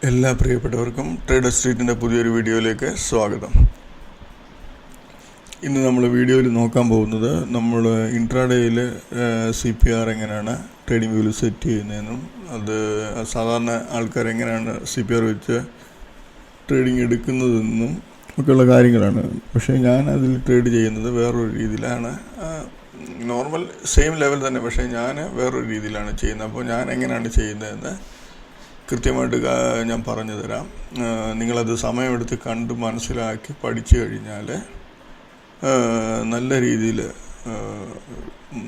എല്ലാ പ്രിയപ്പെട്ടവർക്കും ട്രേഡർ സ്ട്രീറ്റിൻ്റെ പുതിയൊരു വീഡിയോയിലേക്ക് സ്വാഗതം. ഇന്ന് നമ്മൾ വീഡിയോയിൽ നോക്കാൻ പോകുന്നത് നമ്മൾ ഇൻട്രാഡേയിൽ CPR എങ്ങനെയാണ് ട്രേഡിംഗ് വ്യൂവിൽ സെറ്റ് ചെയ്യുന്നതെന്നും അത് സാധാരണ ആൾക്കാർ എങ്ങനെയാണ് CPR വെച്ച് ട്രേഡിംഗ് എടുക്കുന്നതെന്നും ഒക്കെയുള്ള കാര്യങ്ങളാണ്. പക്ഷേ ഞാൻ അതിൽ ട്രേഡ് ചെയ്യുന്നത് വേറൊരു രീതിയിലാണ്. നോർമൽ സെയിം ലെവൽ തന്നെ, പക്ഷേ ഞാൻ വേറൊരു രീതിയിലാണ് ചെയ്യുന്നത്. അപ്പോൾ ഞാൻ എങ്ങനെയാണ് ചെയ്യുന്നതെന്ന് കൃത്യമായിട്ട് ഞാൻ പറഞ്ഞു തരാം. നിങ്ങളത് സമയമെടുത്ത് കണ്ട് മനസ്സിലാക്കി പഠിച്ചു കഴിഞ്ഞാൽ നല്ല രീതിയിൽ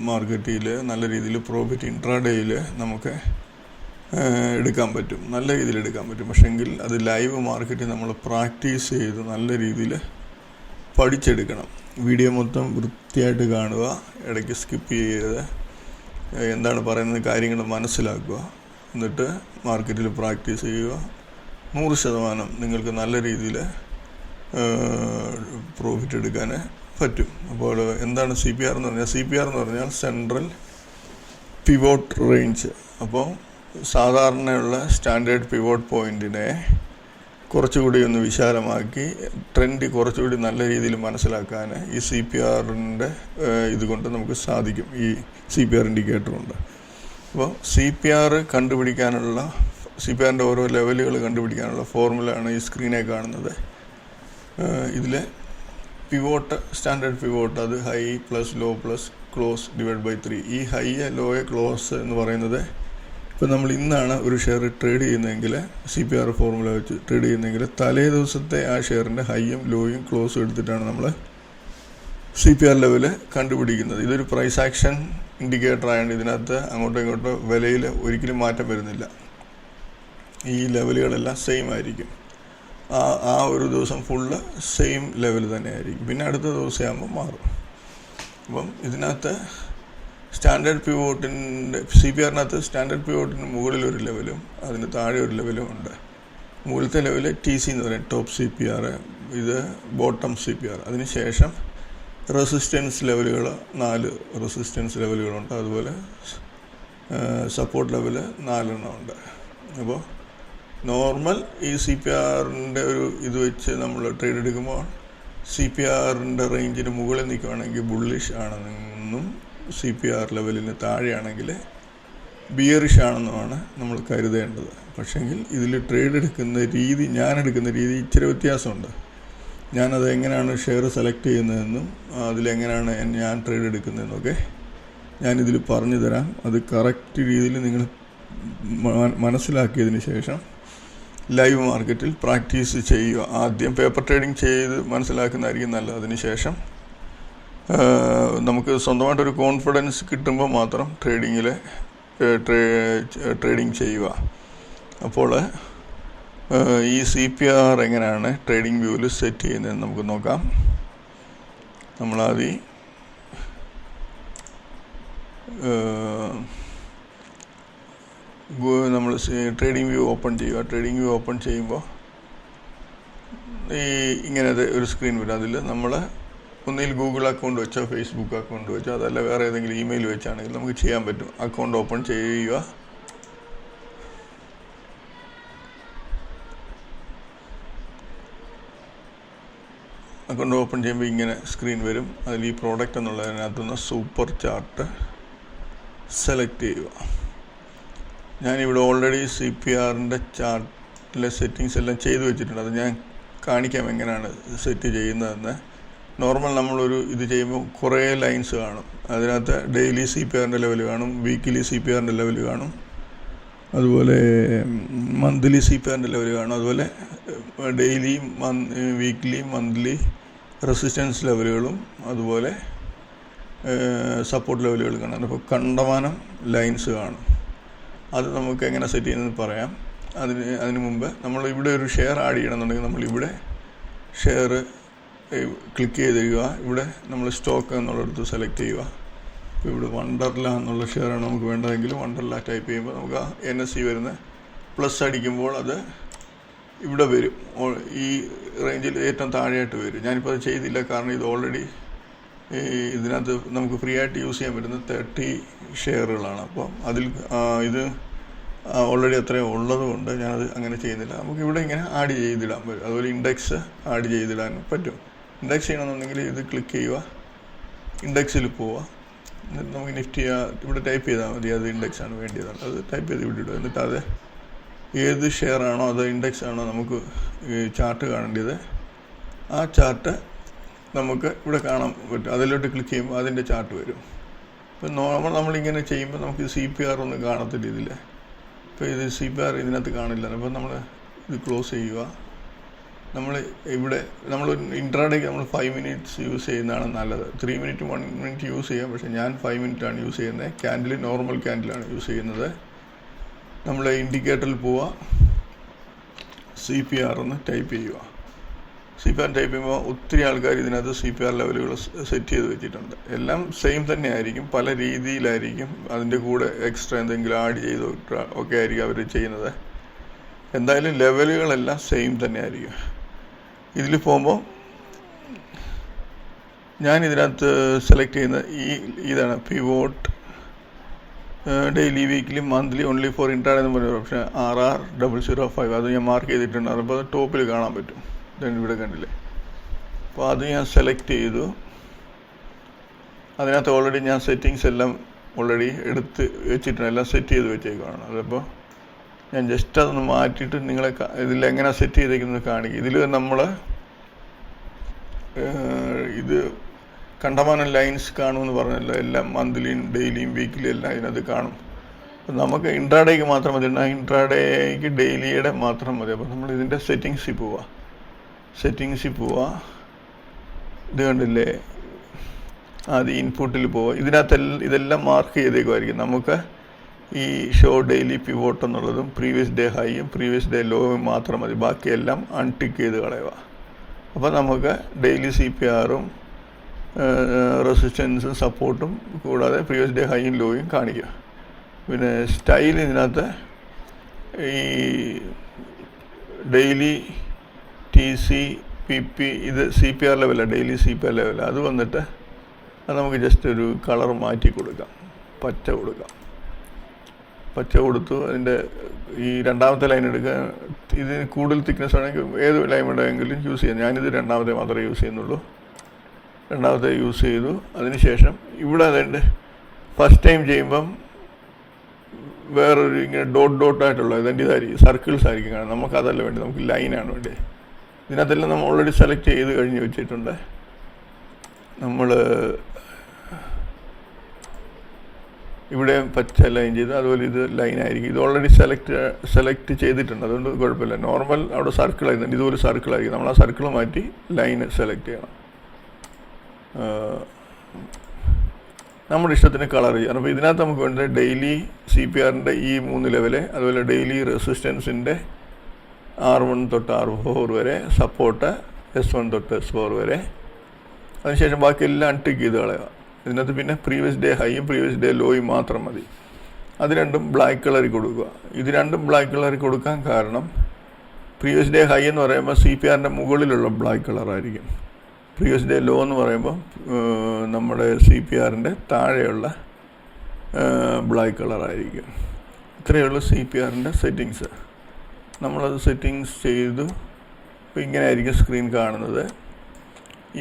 മാർക്കറ്റിൽ നല്ല രീതിയിൽ പ്രോഫിറ്റ് ഇൻട്രാഡേയിൽ നമുക്ക് എടുക്കാൻ പറ്റും, നല്ല രീതിയിൽ എടുക്കാൻ പറ്റും. പക്ഷേങ്കിൽ അത് ലൈവ് മാർക്കറ്റിൽ നമ്മൾ പ്രാക്ടീസ് ചെയ്ത് നല്ല രീതിയിൽ പഠിച്ചെടുക്കണം. വീഡിയോ മൊത്തം വൃത്തിയായിട്ട് കാണുക, ഇടയ്ക്ക് സ്കിപ്പ് ചെയ്ത് എന്താണ് പറയുന്നത് കാര്യങ്ങൾ മനസ്സിലാക്കുക, എന്നിട്ട് മാർക്കറ്റിൽ പ്രാക്ടീസ് ചെയ്യുക. 100% നിങ്ങൾക്ക് നല്ല രീതിയിൽ പ്രോഫിറ്റ് എടുക്കാൻ പറ്റും. അപ്പോൾ എന്താണ് CPR എന്ന് പറഞ്ഞാൽ? CPR എന്ന് പറഞ്ഞാൽ സെൻട്രൽ പിവോട്ട് റേഞ്ച്. അപ്പോൾ സാധാരണയുള്ള സ്റ്റാൻഡേർഡ് പിവോട്ട് പോയിൻറ്റിനെ കുറച്ചുകൂടി ഒന്ന് വിശാലമാക്കി ട്രെൻഡ് കുറച്ചുകൂടി നല്ല രീതിയിൽ മനസ്സിലാക്കാൻ ഈ CPRൻ്റെ ഇതുകൊണ്ട് നമുക്ക് സാധിക്കും. ഈ CPR ഇൻഡിക്കേറ്റർ കൊണ്ട്. അപ്പോൾ CPR കണ്ടുപിടിക്കാനുള്ള CPRൻ്റെ ഓരോ ലെവലുകൾ കണ്ടുപിടിക്കാനുള്ള ഫോർമുലയാണ് ഈ സ്ക്രീനിൽ കാണുന്നത്. ഇതിൽ പിവോട്ട്, സ്റ്റാൻഡേർഡ് പിവോട്ട്, അത് high plus low plus close /3. ഈ ഹൈ ലോ ക്ലോസ് എന്ന് പറയുന്നത്, ഇപ്പോൾ നമ്മൾ ഇന്നാണ് ഒരു ഷെയർ ട്രേഡ് ചെയ്യുന്നതെങ്കിൽ CPR ഫോർമുല വെച്ച് ട്രേഡ് ചെയ്യുന്നതെങ്കിൽ തലേ ദിവസത്തെ ആ ഷെയറിൻ്റെ ഹൈയും ലോയും ക്ലോസും എടുത്തിട്ടാണ് നമ്മൾ CPR ലെവൽ കണ്ടുപിടിക്കുന്നത്. ഇതൊരു പ്രൈസ് ആക്ഷൻ ഇൻഡിക്കേറ്റർ ആയതുകൊണ്ട് ഇതിനകത്ത് അങ്ങോട്ടോ ഇങ്ങോട്ടോ വിലയിൽ ഒരിക്കലും മാറ്റം വരുന്നില്ല. ഈ ലെവലുകളെല്ലാം സെയിം ആയിരിക്കും. ആ ഒരു ദിവസം ഫുള്ള് സെയിം ലെവൽ തന്നെ ആയിരിക്കും. പിന്നെ അടുത്ത ദിവസമാകുമ്പോൾ മാറും. അപ്പം ഇതിനകത്ത് സ്റ്റാൻഡേർഡ് പിവോട്ടിൻ്റെ CPRനകത്ത് സ്റ്റാൻഡേർഡ് പിവോട്ടിന് മുകളിലൊരു ലെവലും അതിന് താഴെ ഒരു ലെവലും ഉണ്ട്. മുകളിലത്തെ ലെവൽ TC എന്ന് പറയും, ടോപ്പ് CPR. ഇത് ബോട്ടം CPR. അതിന് ശേഷം റെസിസ്റ്റൻസ് ലെവലുകൾ 4 റെസിസ്റ്റൻസ് ലെവലുകളുണ്ട്. അതുപോലെ സപ്പോർട്ട് ലെവൽ 4 ഉണ്ട്. അപ്പോൾ നോർമൽ ഈ CPRൻ്റെ ഒരു ഇത് വെച്ച് നമ്മൾ ട്രേഡ് എടുക്കുമ്പോൾ CPRൻ്റെ റേഞ്ചിന് മുകളിൽ നിൽക്കുകയാണെങ്കിൽ ബുള്ളിഷ് ആണെന്നും CPR ലെവലിന് താഴെയാണെങ്കിൽ ബിയറിഷ് ആണെന്നുമാണ് നമ്മൾ കരുതേണ്ടത്. പക്ഷേങ്കിൽ ഇതിൽ ട്രേഡ് എടുക്കുന്ന രീതി, ഞാൻ എടുക്കുന്ന രീതി ഇച്ചിരി വ്യത്യാസമുണ്ട്. ഞാനത് എങ്ങനെയാണ് ഷെയർ സെലക്ട് ചെയ്യുന്നതെന്നും അതിലെങ്ങനെയാണ് ഞാൻ ട്രേഡ് എടുക്കുന്നതെന്നൊക്കെ ഞാനിതിൽ പറഞ്ഞു തരാം. അത് കറക്റ്റ് രീതിയിൽ നിങ്ങൾ മനസ്സിലാക്കിയതിന് ശേഷം ലൈവ് മാർക്കറ്റിൽ പ്രാക്ടീസ് ചെയ്യുക. ആദ്യം പേപ്പർ ട്രേഡിംഗ് ചെയ്ത് മനസ്സിലാക്കുന്നതായിരിക്കും നല്ലത്. അതിന് ശേഷം നമുക്ക് സ്വന്തമായിട്ടൊരു കോൺഫിഡൻസ് കിട്ടുമ്പോൾ മാത്രം ട്രേഡിംഗ് ചെയ്യുക. അപ്പോൾ ഈ CPR എങ്ങനെയാണ് ട്രേഡിംഗ് വ്യൂവിൽ സെറ്റ് ചെയ്യുന്നതെന്ന് നമുക്ക് നോക്കാം. നമ്മളാദ്യം നമ്മൾ ട്രേഡിംഗ് വ്യൂ ഓപ്പൺ ചെയ്യുക. ട്രേഡിംഗ് വ്യൂ ഓപ്പൺ ചെയ്യുമ്പോൾ ഇങ്ങനത്തെ ഒരു സ്ക്രീൻ വരും. അതിൽ നമ്മൾ ഒന്നിൽ ഗൂഗിൾ അക്കൗണ്ട് വെച്ചോ ഫേസ്ബുക്ക് അക്കൗണ്ട് വെച്ചോ അതല്ല വേറെ ഏതെങ്കിലും ഇമെയിൽ വെച്ചാണെങ്കിൽ നമുക്ക് ചെയ്യാൻ പറ്റും. അക്കൗണ്ട് ഓപ്പൺ ചെയ്യുക. അക്കൗണ്ട് ഓപ്പൺ ചെയ്യുമ്പോൾ ഇങ്ങനെ സ്ക്രീൻ വരും. അതിൽ ഈ പ്രോഡക്റ്റ് എന്നുള്ളതിനകത്തുനിന്ന് സൂപ്പർ ചാർട്ട് സെലക്ട് ചെയ്യുക. ഞാനിവിടെ ഓൾറെഡി CPRൻ്റെ ചാർട്ടിലെ സെറ്റിങ്സ് എല്ലാം ചെയ്തു വെച്ചിട്ടുണ്ട്. അത് ഞാൻ കാണിക്കാം എങ്ങനെയാണ് സെറ്റ് ചെയ്യുന്നതെന്ന്. നോർമൽ നമ്മളൊരു ഇത് ചെയ്യുമ്പോൾ കുറേ ലൈൻസ് കാണും. അതിനകത്ത് ഡെയിലി CPRൻ്റെ ലെവൽ കാണും, വീക്കിലി CPRൻ്റെ ലെവൽ കാണും, അതുപോലെ മന്ത്ലി CPRൻ്റെ ലെവൽ കാണും, അതുപോലെ ഡെയിലി, വീക്ക്ലി, മന്ത്ലി റെസിസ്റ്റൻസ് ലെവലുകളും അതുപോലെ സപ്പോർട്ട് ലെവലുകൾ കാണാം. അപ്പോൾ കണ്ടമാനം ലൈൻസ് കാണും. അത് നമുക്ക് എങ്ങനെ സെറ്റ് ചെയ്യുന്നതെന്ന് പറയാം. അതിന് മുമ്പ് നമ്മൾ ഇവിടെ ഒരു ഷെയർ ആഡ് ചെയ്യണമെന്നുണ്ടെങ്കിൽ നമ്മളിവിടെ ഷെയർ ക്ലിക്ക് ചെയ്ത് തരിക. ഇവിടെ നമ്മൾ സ്റ്റോക്ക് എന്നുള്ളിടത്ത് സെലക്ട് ചെയ്യുക. ഇപ്പോൾ ഇവിടെ വണ്ടർല എന്നുള്ള ഷെയറാണ് നമുക്ക് വേണ്ടതെങ്കിൽ വണ്ടർല ടൈപ്പ് ചെയ്യുമ്പോൾ നമുക്ക് NSE വരുന്ന പ്ലസ് അടിക്കുമ്പോൾ അത് ഇവിടെ വരും. ഈ റേഞ്ചിൽ ഏറ്റവും താഴെയായിട്ട് വരും. ഞാനിപ്പോൾ അത് ചെയ്തില്ല, കാരണം ഇത് ഓൾറെഡി ഇതിനകത്ത് നമുക്ക് ഫ്രീ ആയിട്ട് യൂസ് ചെയ്യാൻ പറ്റുന്ന 30 ഷെയറുകളാണ്. അപ്പോൾ അതിൽ ഇത് ഓൾറെഡി അത്രയും ഉള്ളതുകൊണ്ട് ഞാനത് അങ്ങനെ ചെയ്യുന്നില്ല. നമുക്കിവിടെ ഇങ്ങനെ ആഡ് ചെയ്തിടാൻ പറ്റും. അതുപോലെ ഇൻഡെക്സ് ആഡ് ചെയ്തിടാൻ പറ്റും. ഇൻഡെക്സ് ചെയ്യണമെന്നുണ്ടെങ്കിൽ ഇത് ക്ലിക്ക് ചെയ്യുക, ഇൻഡെക്സിൽ പോവുക, എന്നിട്ട് നമുക്ക് നിഫ്റ്റി ഇവിടെ ടൈപ്പ് ചെയ്താൽ മതി. അത് ഇൻഡെക്സാണ് വേണ്ടിയതാണ്, അത് ടൈപ്പ് ചെയ്ത് ഇവിടെ ഇടുക. എന്നിട്ട് അത് ഏത് ഷെയർ ആണോ അത് ഇൻഡെക്സ് ആണോ നമുക്ക് ഈ ചാർട്ട് കാണേണ്ടത്, ആ ചാർട്ട് നമുക്ക് ഇവിടെ കാണാൻ പറ്റും. അതിലോട്ട് ക്ലിക്ക് ചെയ്യുമ്പോൾ അതിൻ്റെ ചാർട്ട് വരും. ഇപ്പം നമ്മളിങ്ങനെ ചെയ്യുമ്പോൾ നമുക്ക് CPR ഒന്നും കാണത്തില്ല ഇതിൽ. ഇപ്പോൾ ഇത് CPR ഇതിനകത്ത് കാണില്ല. അപ്പോൾ നമ്മൾ ഇത് ക്ലോസ് ചെയ്യുക. നമ്മൾ ഇൻട്രാഡേക്ക് നമ്മൾ 5 മിനിറ്റ്സ് യൂസ് ചെയ്യുന്നതാണ് നല്ലത്. 3 മിനിറ്റ് 1 മിനിറ്റ് യൂസ് ചെയ്യാം. പക്ഷേ ഞാൻ 5 മിനിറ്റാണ് യൂസ് ചെയ്യുന്നത്. ക്യാൻഡിൽ നോർമൽ ക്യാൻഡിലാണ് യൂസ് ചെയ്യുന്നത്. നമ്മൾ ഇൻഡിക്കേറ്ററിൽ പോവുക, CPR എന്ന് ടൈപ്പ് ചെയ്യുക. CPR ടൈപ്പ് ചെയ്യുമ്പോൾ ഒത്തിരി ആൾക്കാർ ഇതിനകത്ത് CPR ലെവലുകൾ സെറ്റ് ചെയ്ത് വെച്ചിട്ടുണ്ട്. എല്ലാം സെയിം തന്നെ ആയിരിക്കും, പല രീതിയിലായിരിക്കും. അതിൻ്റെ കൂടെ എക്സ്ട്രാ എന്തെങ്കിലും ആഡ് ചെയ്ത് ഒക്കെ ആയിരിക്കും അവർ ചെയ്യുന്നത്. എന്തായാലും ലെവലുകളെല്ലാം സെയിം തന്നെ ആയിരിക്കും. ഇതിൽ പോകുമ്പോൾ ഞാൻ ഇതിനകത്ത് സെലക്ട് ചെയ്യുന്ന ഇതാണ് pivot daily, weekly, monthly, only for intraday എന്ന് പറയുന്ന ഓപ്ഷൻ RR005. അത് ഞാൻ മാർക്ക് ചെയ്തിട്ടുണ്ട്. അപ്പോൾ അത് ടോപ്പിൽ കാണാൻ പറ്റും. ഇവിടെ കണ്ടില്ലേ? അപ്പോൾ അത് ഞാൻ സെലക്ട് ചെയ്തു. അതിനകത്ത് ഓൾറെഡി ഞാൻ സെറ്റിങ്സ് എല്ലാം ഓൾറെഡി എടുത്ത് വെച്ചിട്ടുണ്ട്, എല്ലാം സെറ്റ് ചെയ്ത് വെച്ചേക്കാണ്. അതപ്പോൾ ഞാൻ ജസ്റ്റ് അതൊന്ന് മാറ്റിയിട്ട് നിങ്ങളെ ഇതിലെങ്ങനെ സെറ്റ് ചെയ്തേക്കുന്നത് കാണിക്കും. ഇതിൽ നമ്മൾ ഇത് കണ്ടമാനം ലൈൻസ് കാണുമെന്ന് പറഞ്ഞല്ലോ. എല്ലാം മന്ത്ലിയും ഡെയിലിയും വീക്കിലിയും എല്ലാം ഇതിനകത്ത് കാണും. അപ്പം നമുക്ക് ഇൻട്രാഡേക്ക് മാത്രം മതി, ഇൻട്രാഡേക്ക് ഡെയിലിയുടെ മാത്രം മതി. അപ്പോൾ നമ്മൾ ഇതിൻ്റെ സെറ്റിങ്സിൽ പോവുക. ഇത് കണ്ടില്ലേ? ആദ്യം ഇൻപുട്ടിൽ പോവുക. ഇതെല്ലാം മാർക്ക് ചെയ്തേക്കുമായിരിക്കും. നമുക്ക് ഈ ഷോ ഡെയിലി പിവോട്ട് എന്നുള്ളതും പ്രീവിയസ് ഡേ ഹൈയും പ്രീവിയസ് ഡേ ലോയും മാത്രം മതി. ബാക്കിയെല്ലാം അൺടിക്ക് ചെയ്ത് കളയുക. അപ്പോൾ നമുക്ക് ഡെയിലി CPRഉം റെസിസ്റ്റൻസും സപ്പോർട്ടും കൂടാതെ പ്രീവിയസ് ഡേ ഹൈയും ലോയും കാണിക്കുക. പിന്നെ സ്റ്റൈൽ ഇതിനകത്ത് ഈ ഡെയിലി TC PP ഇത് CPR ലെവലാണ്, ഡെയിലി CPR ലെവലാണ്. അത് വന്നിട്ട് അത് നമുക്ക് ജസ്റ്റ് ഒരു കളർ മാറ്റി കൊടുക്കാം, പച്ച കൊടുത്തു. അതിൻ്റെ ഈ രണ്ടാമത്തെ ലൈൻ എടുക്കുക. ഇതിന് കൂടുതൽ തിക്നെസ് ആണെങ്കിൽ ഏത് ലൈൻ വേണമെങ്കിലും യൂസ് ചെയ്യാം. ഞാനിത് രണ്ടാമത്തെ മാത്രമേ യൂസ് ചെയ്യുന്നുള്ളൂ. രണ്ടാമത്തെ യൂസ് ചെയ്തു. അതിനുശേഷം ഇവിടെ അതിൻ്റെ ഫസ്റ്റ് ടൈം ചെയ്യുമ്പം വേറൊരു ഇങ്ങനെ ഡോട്ടായിട്ടുള്ള ഇതിൻ്റെ ഇതായിരിക്കും, സർക്കിൾസ് ആയിരിക്കും കാണാം. നമുക്കതല്ല വേണ്ടി, നമുക്ക് ലൈനാണ് വേണ്ടി. ഇതിനകത്തെല്ലാം നമ്മൾ ഓൾറെഡി സെലക്ട് ചെയ്ത് കഴിഞ്ഞ് വെച്ചിട്ടുണ്ട്. നമ്മൾ ഇവിടെ പച്ച ലൈൻ ചെയ്ത്, അതുപോലെ ഇത് ലൈനായിരിക്കും. ഇത് ഓൾറെഡി സെലക്ട് ചെയ്തിട്ടുണ്ട്, അതുകൊണ്ട് കുഴപ്പമില്ല. നോർമൽ അവിടെ സർക്കിൾ ആയിരുന്നുണ്ട്, ഇതുപോലെ സർക്കിളായിരിക്കും. നമ്മൾ ആ സർക്കിൾ മാറ്റി ലൈന് സെലക്ട് ചെയ്യണം. നമ്മുടെ ഇഷ്ടത്തിന് കളർ ചെയ്യണം. അപ്പോൾ ഇതിനകത്ത് നമുക്ക് വേണ്ടത് ഡെയിലി CPRൻ്റെ ഈ 3 ലെവല്, അതുപോലെ ഡെയിലി റെസിസ്റ്റൻസിൻ്റെ R1 തൊട്ട് R4 വരെ, സപ്പോർട്ട് S1 തൊട്ട് S4 വരെ. അതിനുശേഷം ബാക്കിയെല്ലാം അൺടിക്ക് ചെയ്ത് കളയുക. ഇതിനകത്ത് പിന്നെ പ്രീവിയസ് ഡേ ഹൈയും പ്രീവിയസ് ഡേ ലോയും മാത്രം മതി. അത് രണ്ടും ബ്ലാക്ക് കളറിൽ കൊടുക്കുക. ഇത് രണ്ടും ബ്ലാക്ക് കളറിൽ കൊടുക്കാൻ കാരണം പ്രീവിയസ് ഡേ ഹൈ എന്ന് പറയുമ്പോൾ CPRൻ്റെ മുകളിലുള്ള ബ്ലാക്ക് കളറായിരിക്കും. പ്രീവിയസ് ഡേ ലോ എന്ന് പറയുമ്പോൾ നമ്മുടെ CPRൻ്റെ താഴെയുള്ള ബ്ലാക്ക് കളറായിരിക്കും. ഇത്രയേ ഉള്ളൂ CPRൻ്റെ സെറ്റിങ്സ്. നമ്മളത് സെറ്റിങ്സ് ചെയ്തു. ഇപ്പോൾ ഇങ്ങനെ ആയിരിക്കും സ്ക്രീൻ കാണുന്നത്.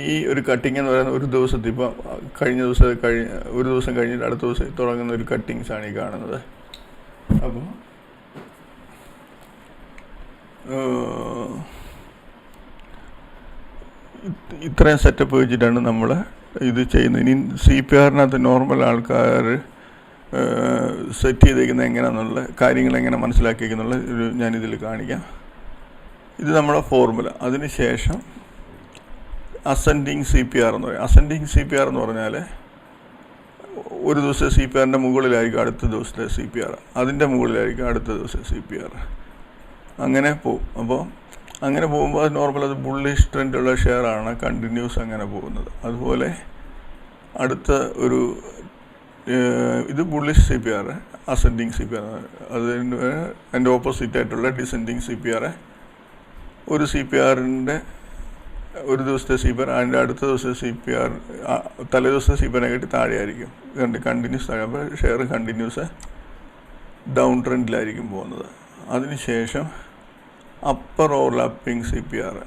ഈ ഒരു കട്ടിങ് എന്ന് പറയുന്നത് ഒരു ദിവസത്തിൽ, ഇപ്പോൾ ഒരു ദിവസം കഴിഞ്ഞിട്ട് അടുത്ത ദിവസം തുടങ്ങുന്ന ഒരു കട്ടിങ്സാണ് ഈ കാണുന്നത്. അപ്പോൾ ഇത്രയും സെറ്റപ്പ് വെച്ചിട്ടാണ് നമ്മൾ ഇത് ചെയ്യുന്നത്. ഇനി CPRനകത്ത് നോർമൽ ആൾക്കാർ സെറ്റ് ചെയ്തേക്കുന്നത് എങ്ങനെയാണെന്നുള്ള കാര്യങ്ങൾ എങ്ങനെ മനസ്സിലാക്കിയേക്കുന്നുള്ള ഞാനിതിൽ കാണിക്കാം. ഇത് നമ്മുടെ ഫോർമുല. അതിനുശേഷം അസെൻഡിങ് CPR എന്ന് പറയും. അസെൻഡിങ് CPR എന്ന് പറഞ്ഞാൽ ഒരു ദിവസത്തെ CPRൻ്റെ മുകളിലായിരിക്കും അടുത്ത ദിവസത്തെ CPR, അതിൻ്റെ മുകളിലായിരിക്കും അടുത്ത ദിവസത്തെ CPR. അങ്ങനെ പോവും. അപ്പോൾ അങ്ങനെ പോകുമ്പോൾ അത് നോർമൽ, അത് ബുള്ളിഷ് ട്രെൻഡുള്ള ഷെയറാണ്, കണ്ടിന്യൂസ് അങ്ങനെ പോകുന്നത്. അതുപോലെ അടുത്ത ഒരു ഇത് ബുള്ളിഷ് CPR, അസെൻഡിങ് CPR. അതിൻ്റെ ഓപ്പോസിറ്റായിട്ടുള്ള ഡിസെൻഡിങ് CPR. ഒരു CPRൻ്റെ ഒരു ദിവസത്തെ CPR അതിൻ്റെ അടുത്ത ദിവസത്തെ CPR തലേ ദിവസത്തെ CPRനെ കാട്ടി താഴെയായിരിക്കും. കണ്ടിന്യൂസ് താഴെ. അപ്പോൾ ഷെയർ കണ്ടിന്യൂസ് ഡൗൺ ട്രെൻഡിലായിരിക്കും പോകുന്നത്. അതിനുശേഷം upper overlapping C P R.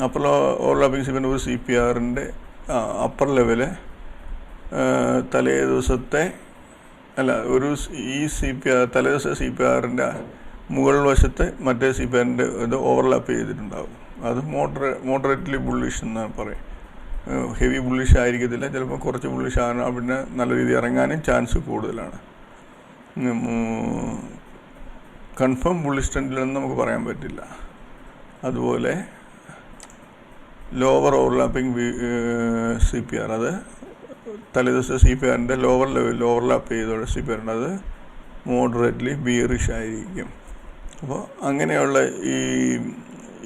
Upper overlapping C P R ഒരു സി പി ആറിൻ്റെ അപ്പർ ലെവല് തലേ ദിവസത്തെ ഈ സി പി ആർ തലേ ദിവസത്തെ സി പി ആറിൻ്റെ മുകൾ വശത്തെ മറ്റേ സി പി ആറിൻ്റെ ഇത് ഓവർലാപ്പ് ചെയ്തിട്ടുണ്ടാകും. അത് മോഡറേറ്റ്ലി ബുള്ളിഷ് എന്നാണ് പറയും. ഹെവി ബുള്ളിഷ് ആയിരിക്കത്തില്ല, ചിലപ്പോൾ കുറച്ച് ബുള്ളിഷ് ആകാൻ പിന്നെ നല്ല രീതിയിൽ ഇറങ്ങാനും ചാൻസ് കൂടുതലാണ്. കൺഫേം ബുള്ളിഷ് ട്രെൻഡിലെന്ന് നമുക്ക് പറയാൻ പറ്റില്ല. അതുപോലെ lower overlapping C P R, അത് തലേദിവസത്തെ സി പി ആറിൻ്റെ ലോവർ ലെവലിൽ ഓവർലാപ്പ് ചെയ്തോടെ സി പി ആറിൻ്റെ അത് മോഡറേറ്റ്ലി ബിയറിഷ് ആയിരിക്കും. അപ്പോൾ അങ്ങനെയുള്ള ഈ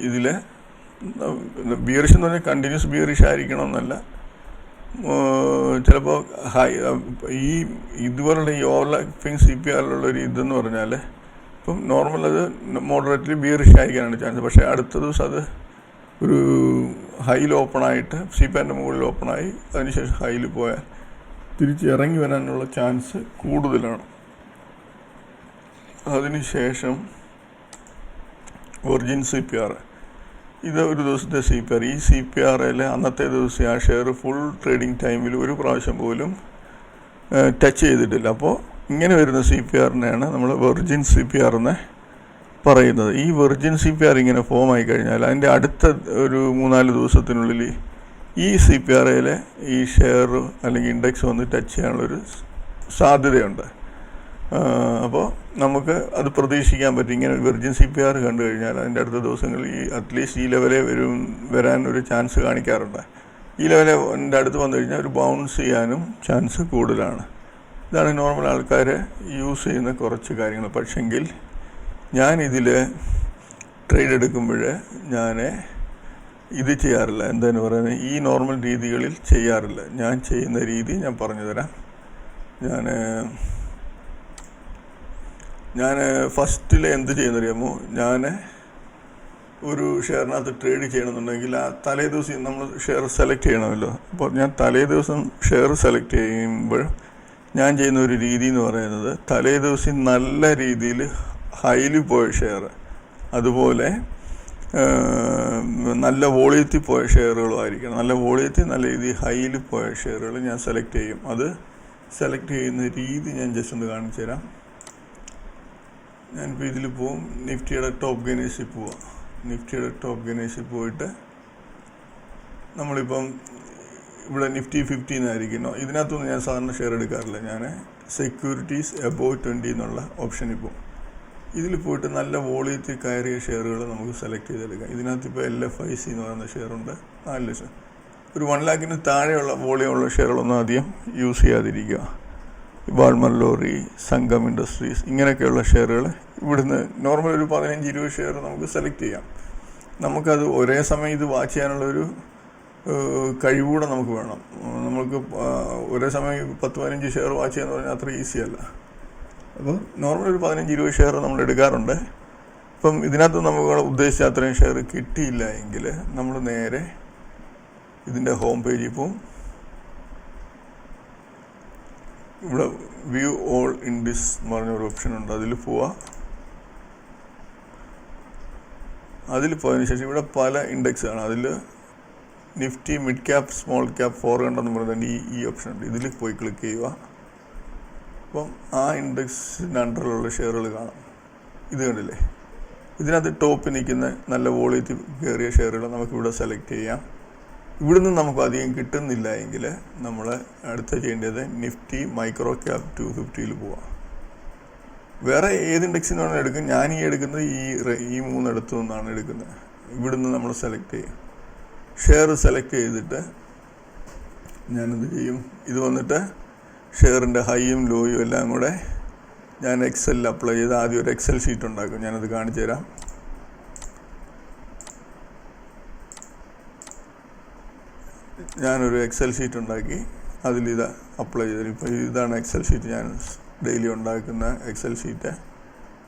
ഇതിൽ ബിയറിഷ് എന്ന് പറഞ്ഞാൽ കണ്ടിന്യൂസ് ബിയറിഷ് ആയിരിക്കണമെന്നല്ല. ചിലപ്പോൾ ഇതുപോലുള്ള ഈ ഓവർലാപ്പിംഗ് സി പി ആറിലുള്ളൊരു ഇതെന്ന് പറഞ്ഞാൽ ഇപ്പം നോർമൽ അത് മോഡറേറ്റ്ലി ബിയറിഷ് ആയിരിക്കാനാണ് ചാൻസ്. പക്ഷേ അടുത്ത ദിവസം അത് ഒരു ഹൈയിൽ ഓപ്പണായിട്ട് സി പി ആറിൻ്റെ മുകളിൽ ഓപ്പണായി അതിനുശേഷം ഹൈയിൽ പോയാൽ തിരിച്ച് ഇറങ്ങി വരാനുള്ള ചാൻസ് കൂടുതലാണ്. അതിനുശേഷം ഒറിജിൻ സി പി ആർ, ഇത് ഒരു ദിവസത്തെ സി പി ആർ. ഈ സി പി ആറിൽ അന്നത്തെ ദിവസം ആ ഷെയർ ഫുൾ ട്രേഡിംഗ് ടൈമിൽ ഒരു പ്രാവശ്യം പോലും ടച്ച് ചെയ്തിട്ടില്ല. അപ്പോൾ ഇങ്ങനെ വരുന്ന സി പി ആറിനെയാണ് നമ്മൾ വെർജിൻ സി പി ആർ എന്ന് പറയുന്നത്. ഈ വെർജിൻ സി പി ആർ ഇങ്ങനെ ഫോം ആയി കഴിഞ്ഞാൽ അതിൻ്റെ അടുത്ത ഒരു 3-4 ദിവസത്തിനുള്ളിൽ ഈ സി പി ആറിലെ ഈ ഷെയർ അല്ലെങ്കിൽ ഇൻഡെക്സ് വന്ന് ടച്ച് ചെയ്യാനുള്ളൊരു സാധ്യതയുണ്ട്. അപ്പോൾ നമുക്ക് അത് പ്രതീക്ഷിക്കാൻ പറ്റും. ഇങ്ങനെ വെർജിൻ സി പി ആർ കണ്ടു കഴിഞ്ഞാൽ അതിൻ്റെ അടുത്ത ദിവസങ്ങളിൽ അറ്റ്ലീസ്റ്റ് ഈ ലെവലെ വരാൻ ഒരു ചാൻസ് കാണിക്കാറുണ്ട്. ഈ ലെവലിൻ്റെ അടുത്ത് വന്നു കഴിഞ്ഞാൽ ഒരു ബൗൺസ് ചെയ്യാനും ചാൻസ് കൂടുതലാണ്. ഇതാണ് നോർമൽ ആൾക്കാർ യൂസ് ചെയ്യുന്ന കുറച്ച് കാര്യങ്ങൾ. പക്ഷെങ്കിൽ ഞാനിതിൽ ട്രേഡ് എടുക്കുമ്പോൾ ഞാൻ ഇത് ചെയ്യാറില്ല. എന്താണ് പറയുന്നത്, ഈ നോർമൽ രീതികളിൽ ചെയ്യാറില്ല. ഞാൻ ചെയ്യുന്ന രീതി ഞാൻ പറഞ്ഞു തരാം. ഞാൻ ഫസ്റ്റിൽ എന്ത് ചെയ്യുന്നറിയാമോ, ഞാൻ ഒരു ഷെയറിനകത്ത് ട്രേഡ് ചെയ്യണമെന്നുണ്ടെങ്കിൽ ആ തലേ ദിവസം നമ്മൾ ഷെയർ സെലക്ട് ചെയ്യണമല്ലോ. അപ്പോൾ ഞാൻ തലേ ദിവസം ഷെയർ സെലക്ട് ചെയ്യുമ്പോൾ ഞാൻ ചെയ്യുന്ന ഒരു രീതി എന്ന് പറയുന്നത്, തലേ ദിവസം നല്ല രീതിയിൽ ഹൈയിൽ പോയ ഷെയർ, അതുപോലെ നല്ല വോളിയത്തിൽ പോയ ഷെയറുകളും ആയിരിക്കണം. നല്ല വോളിയത്തിൽ നല്ല രീതിയിൽ ഹൈയിൽ പോയ ഷെയറുകൾ ഞാൻ സെലക്ട് ചെയ്യും. അത് സെലക്ട് ചെയ്യുന്ന രീതി ഞാൻ ജസ്റ്റ് ഒന്ന് കാണിച്ചു തരാം. ഞാനിപ്പോൾ ഇതിൽ പോവും, നിഫ്റ്റിയുടെ ടോപ്പ് ഗെയിനേഴ്സിൽ പോവാം. നിഫ്റ്റിയുടെ ടോപ്പ് ഗെയിനേഴ്സിൽ പോയിട്ട് നമ്മളിപ്പം ഇവിടെ നിഫ്റ്റി 50 എന്നായിരിക്കുന്നു. ഇതിനകത്തൊന്നും ഞാൻ സാധാരണ ഷെയർ എടുക്കാറില്ല. ഞാൻ സെക്യൂരിറ്റീസ് എബോവ് 20 എന്നുള്ള ഓപ്ഷനിൽ പോകും. ഇതിൽ പോയിട്ട് നല്ല വോളിയത്തിൽ കയറിയ ഷെയറുകൾ നമുക്ക് സെലക്ട് ചെയ്തെടുക്കാം. ഇതിനകത്ത് ഇപ്പോൾ LFIC എന്ന് പറയുന്ന ഷെയറുണ്ട്, 4 ലക്ഷം. ഒരു 1 lakhന് താഴെയുള്ള വോളിയമുള്ള ഷെയറുകളൊന്നും ആദ്യം യൂസ് ചെയ്യാതിരിക്കുക. വാൾമർ ലോറി, സംഗം ഇൻഡസ്ട്രീസ്, ഇങ്ങനെയൊക്കെയുള്ള ഷെയറുകൾ ഇവിടുന്ന് നോർമൽ ഒരു 15-20 ഷെയർ നമുക്ക് സെലക്ട് ചെയ്യാം. നമുക്കത് ഒരേ സമയം ഇത് വാച്ച് ചെയ്യാനുള്ളൊരു കഴിവുകൂടെ നമുക്ക് വേണം. നമുക്ക് ഒരേ സമയം 10-15 ഷെയർ വാച്ച് ചെയ്യാന്ന് പറഞ്ഞാൽ അത്ര ഈസി അല്ല. അപ്പോൾ നോർമൽ ഒരു 15-20 ഷെയർ നമ്മൾ എടുക്കാറുണ്ട്. ഇപ്പം ഇതിനകത്ത് നമുക്ക് ഉദ്ദേശിച്ച അത്രയും ഷെയർ കിട്ടിയില്ല എങ്കിൽ നമ്മൾ നേരെ ഇതിൻ്റെ ഹോം പേജിൽ പോവും. ഇവിടെ വ്യൂ ഓൾ ഇൻഡെക്സ് എന്ന് പറഞ്ഞൊരു ഓപ്ഷൻ ഉണ്ട്, അതിൽ പോവാം. അതിൽ പോയതിനു ശേഷം ഇവിടെ പല ഇൻഡെക്സ് ആണ്. അതിൽ Nifty mid cap, small cap, 400 എന്ന് പറയുന്നത് ഈ ഓപ്ഷൻ ഉണ്ട്. ഇതിൽ പോയി ക്ലിക്ക് ചെയ്യുക. അപ്പം ആ ഇൻഡെക്സിൻ്റെ അണ്ടറിലുള്ള ഷെയറുകൾ കാണാം. ഇത് കണ്ടില്ലേ, ഇതിനകത്ത് ടോപ്പിൽ നിൽക്കുന്ന നല്ല വോളിയത്തിൽ കയറിയ ഷെയറുകൾ നമുക്കിവിടെ സെലക്ട് ചെയ്യാം. ഇവിടുന്ന് നമുക്ക് അധികം കിട്ടുന്നില്ല എങ്കിൽ നമ്മൾ അടുത്ത ചെയ്യേണ്ടത് നിഫ്റ്റി മൈക്രോ ക്യാപ്പ് 250 പോവാം. വേറെ ഏത് ഇൻഡെക്സിൽ നിന്നാണ് എടുക്കുന്നത്, ഞാൻ ഈ എടുക്കുന്നത് ഈ 3 ഇടത്തു നിന്നാണ് എടുക്കുന്നത്. ഇവിടുന്ന് നമ്മൾ സെലക്ട് ചെയ്യും. ഷെയർ സെലക്ട് ചെയ്തിട്ട് ഞാനെന്ത് ചെയ്യും, ഇത് വന്നിട്ട് ഷെയറിൻ്റെ ഹൈയും ലോയും എല്ലാം കൂടെ ഞാൻ എക്സലിൽ അപ്ലൈ ചെയ്ത് ആദ്യം ഒരു എക്സൽ ഷീറ്റ് ഉണ്ടാക്കും. ഞാനത് കാണിച്ചു തരാം. ഞാനൊരു എക്സൽ ഷീറ്റ് ഉണ്ടാക്കി അതിലിത് അപ്ലൈ ചെയ്തു. ഇപ്പോൾ ഇതാണ് എക്സൽ ഷീറ്റ്, ഞാൻ ഡെയിലി ഉണ്ടാക്കുന്ന എക്സൽ ഷീറ്റ്.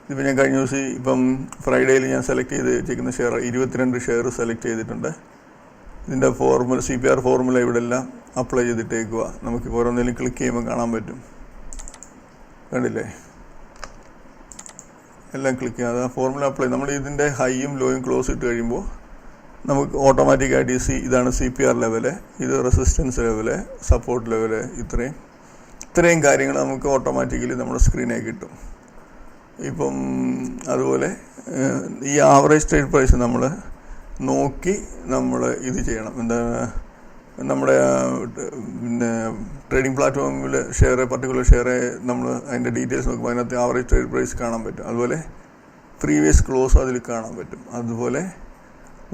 ഇതിപ്പോൾ ഞാൻ കഴിഞ്ഞ ദിവസം ഇപ്പം ഫ്രൈഡേയിൽ ഞാൻ സെലക്ട് ചെയ്ത് വെച്ചിരിക്കുന്ന ഷെയർ 22 ഷെയർ സെലക്ട് ചെയ്തിട്ടുണ്ട്. ഇതിൻ്റെ ഫോർമുല, CPR ഫോർമുല ഇവിടെ എല്ലാം അപ്ലൈ ചെയ്തിട്ടേക്കുക. നമുക്ക് ഓരോന്നിലും ക്ലിക്ക് ചെയ്യുമ്പോൾ കാണാൻ പറ്റും. കണ്ടില്ലേ, എല്ലാം ക്ലിക്ക് ചെയ്യാം. അത് ഫോർമുല അപ്ലൈ, നമ്മൾ ഇതിൻ്റെ ഹൈയും ലോയും ക്ലോസ് ഇട്ട് കഴിയുമ്പോൾ നമുക്ക് ഓട്ടോമാറ്റിക്കായിട്ട് ഇതാണ് CPR ലെവല്, ഇത് റെസിസ്റ്റൻസ് ലെവല്, സപ്പോർട്ട് ലെവല്, ഇത്രയും കാര്യങ്ങൾ നമുക്ക് ഓട്ടോമാറ്റിക്കലി നമ്മുടെ സ്ക്രീനിൽ കിട്ടും. ഇപ്പം അതുപോലെ ഈ ആവറേജ് ട്രേഡ് പ്രൈസ് നമ്മൾ നോക്കി നമ്മൾ ഇത് ചെയ്യണം. നമ്മുടെ പിന്നെ ട്രേഡിംഗ് പ്ലാറ്റ്ഫോമിൽ പർട്ടിക്കുലർ ഷെയർ നമ്മൾ അതിൻ്റെ ഡീറ്റെയിൽസ് നോക്കുമ്പോൾ അതിനകത്ത് ആവറേജ് ട്രേഡ് പ്രൈസ് കാണാൻ പറ്റും. അതുപോലെ പ്രീവിയസ് ക്ലോസ് അതിൽ കാണാൻ പറ്റും. അതുപോലെ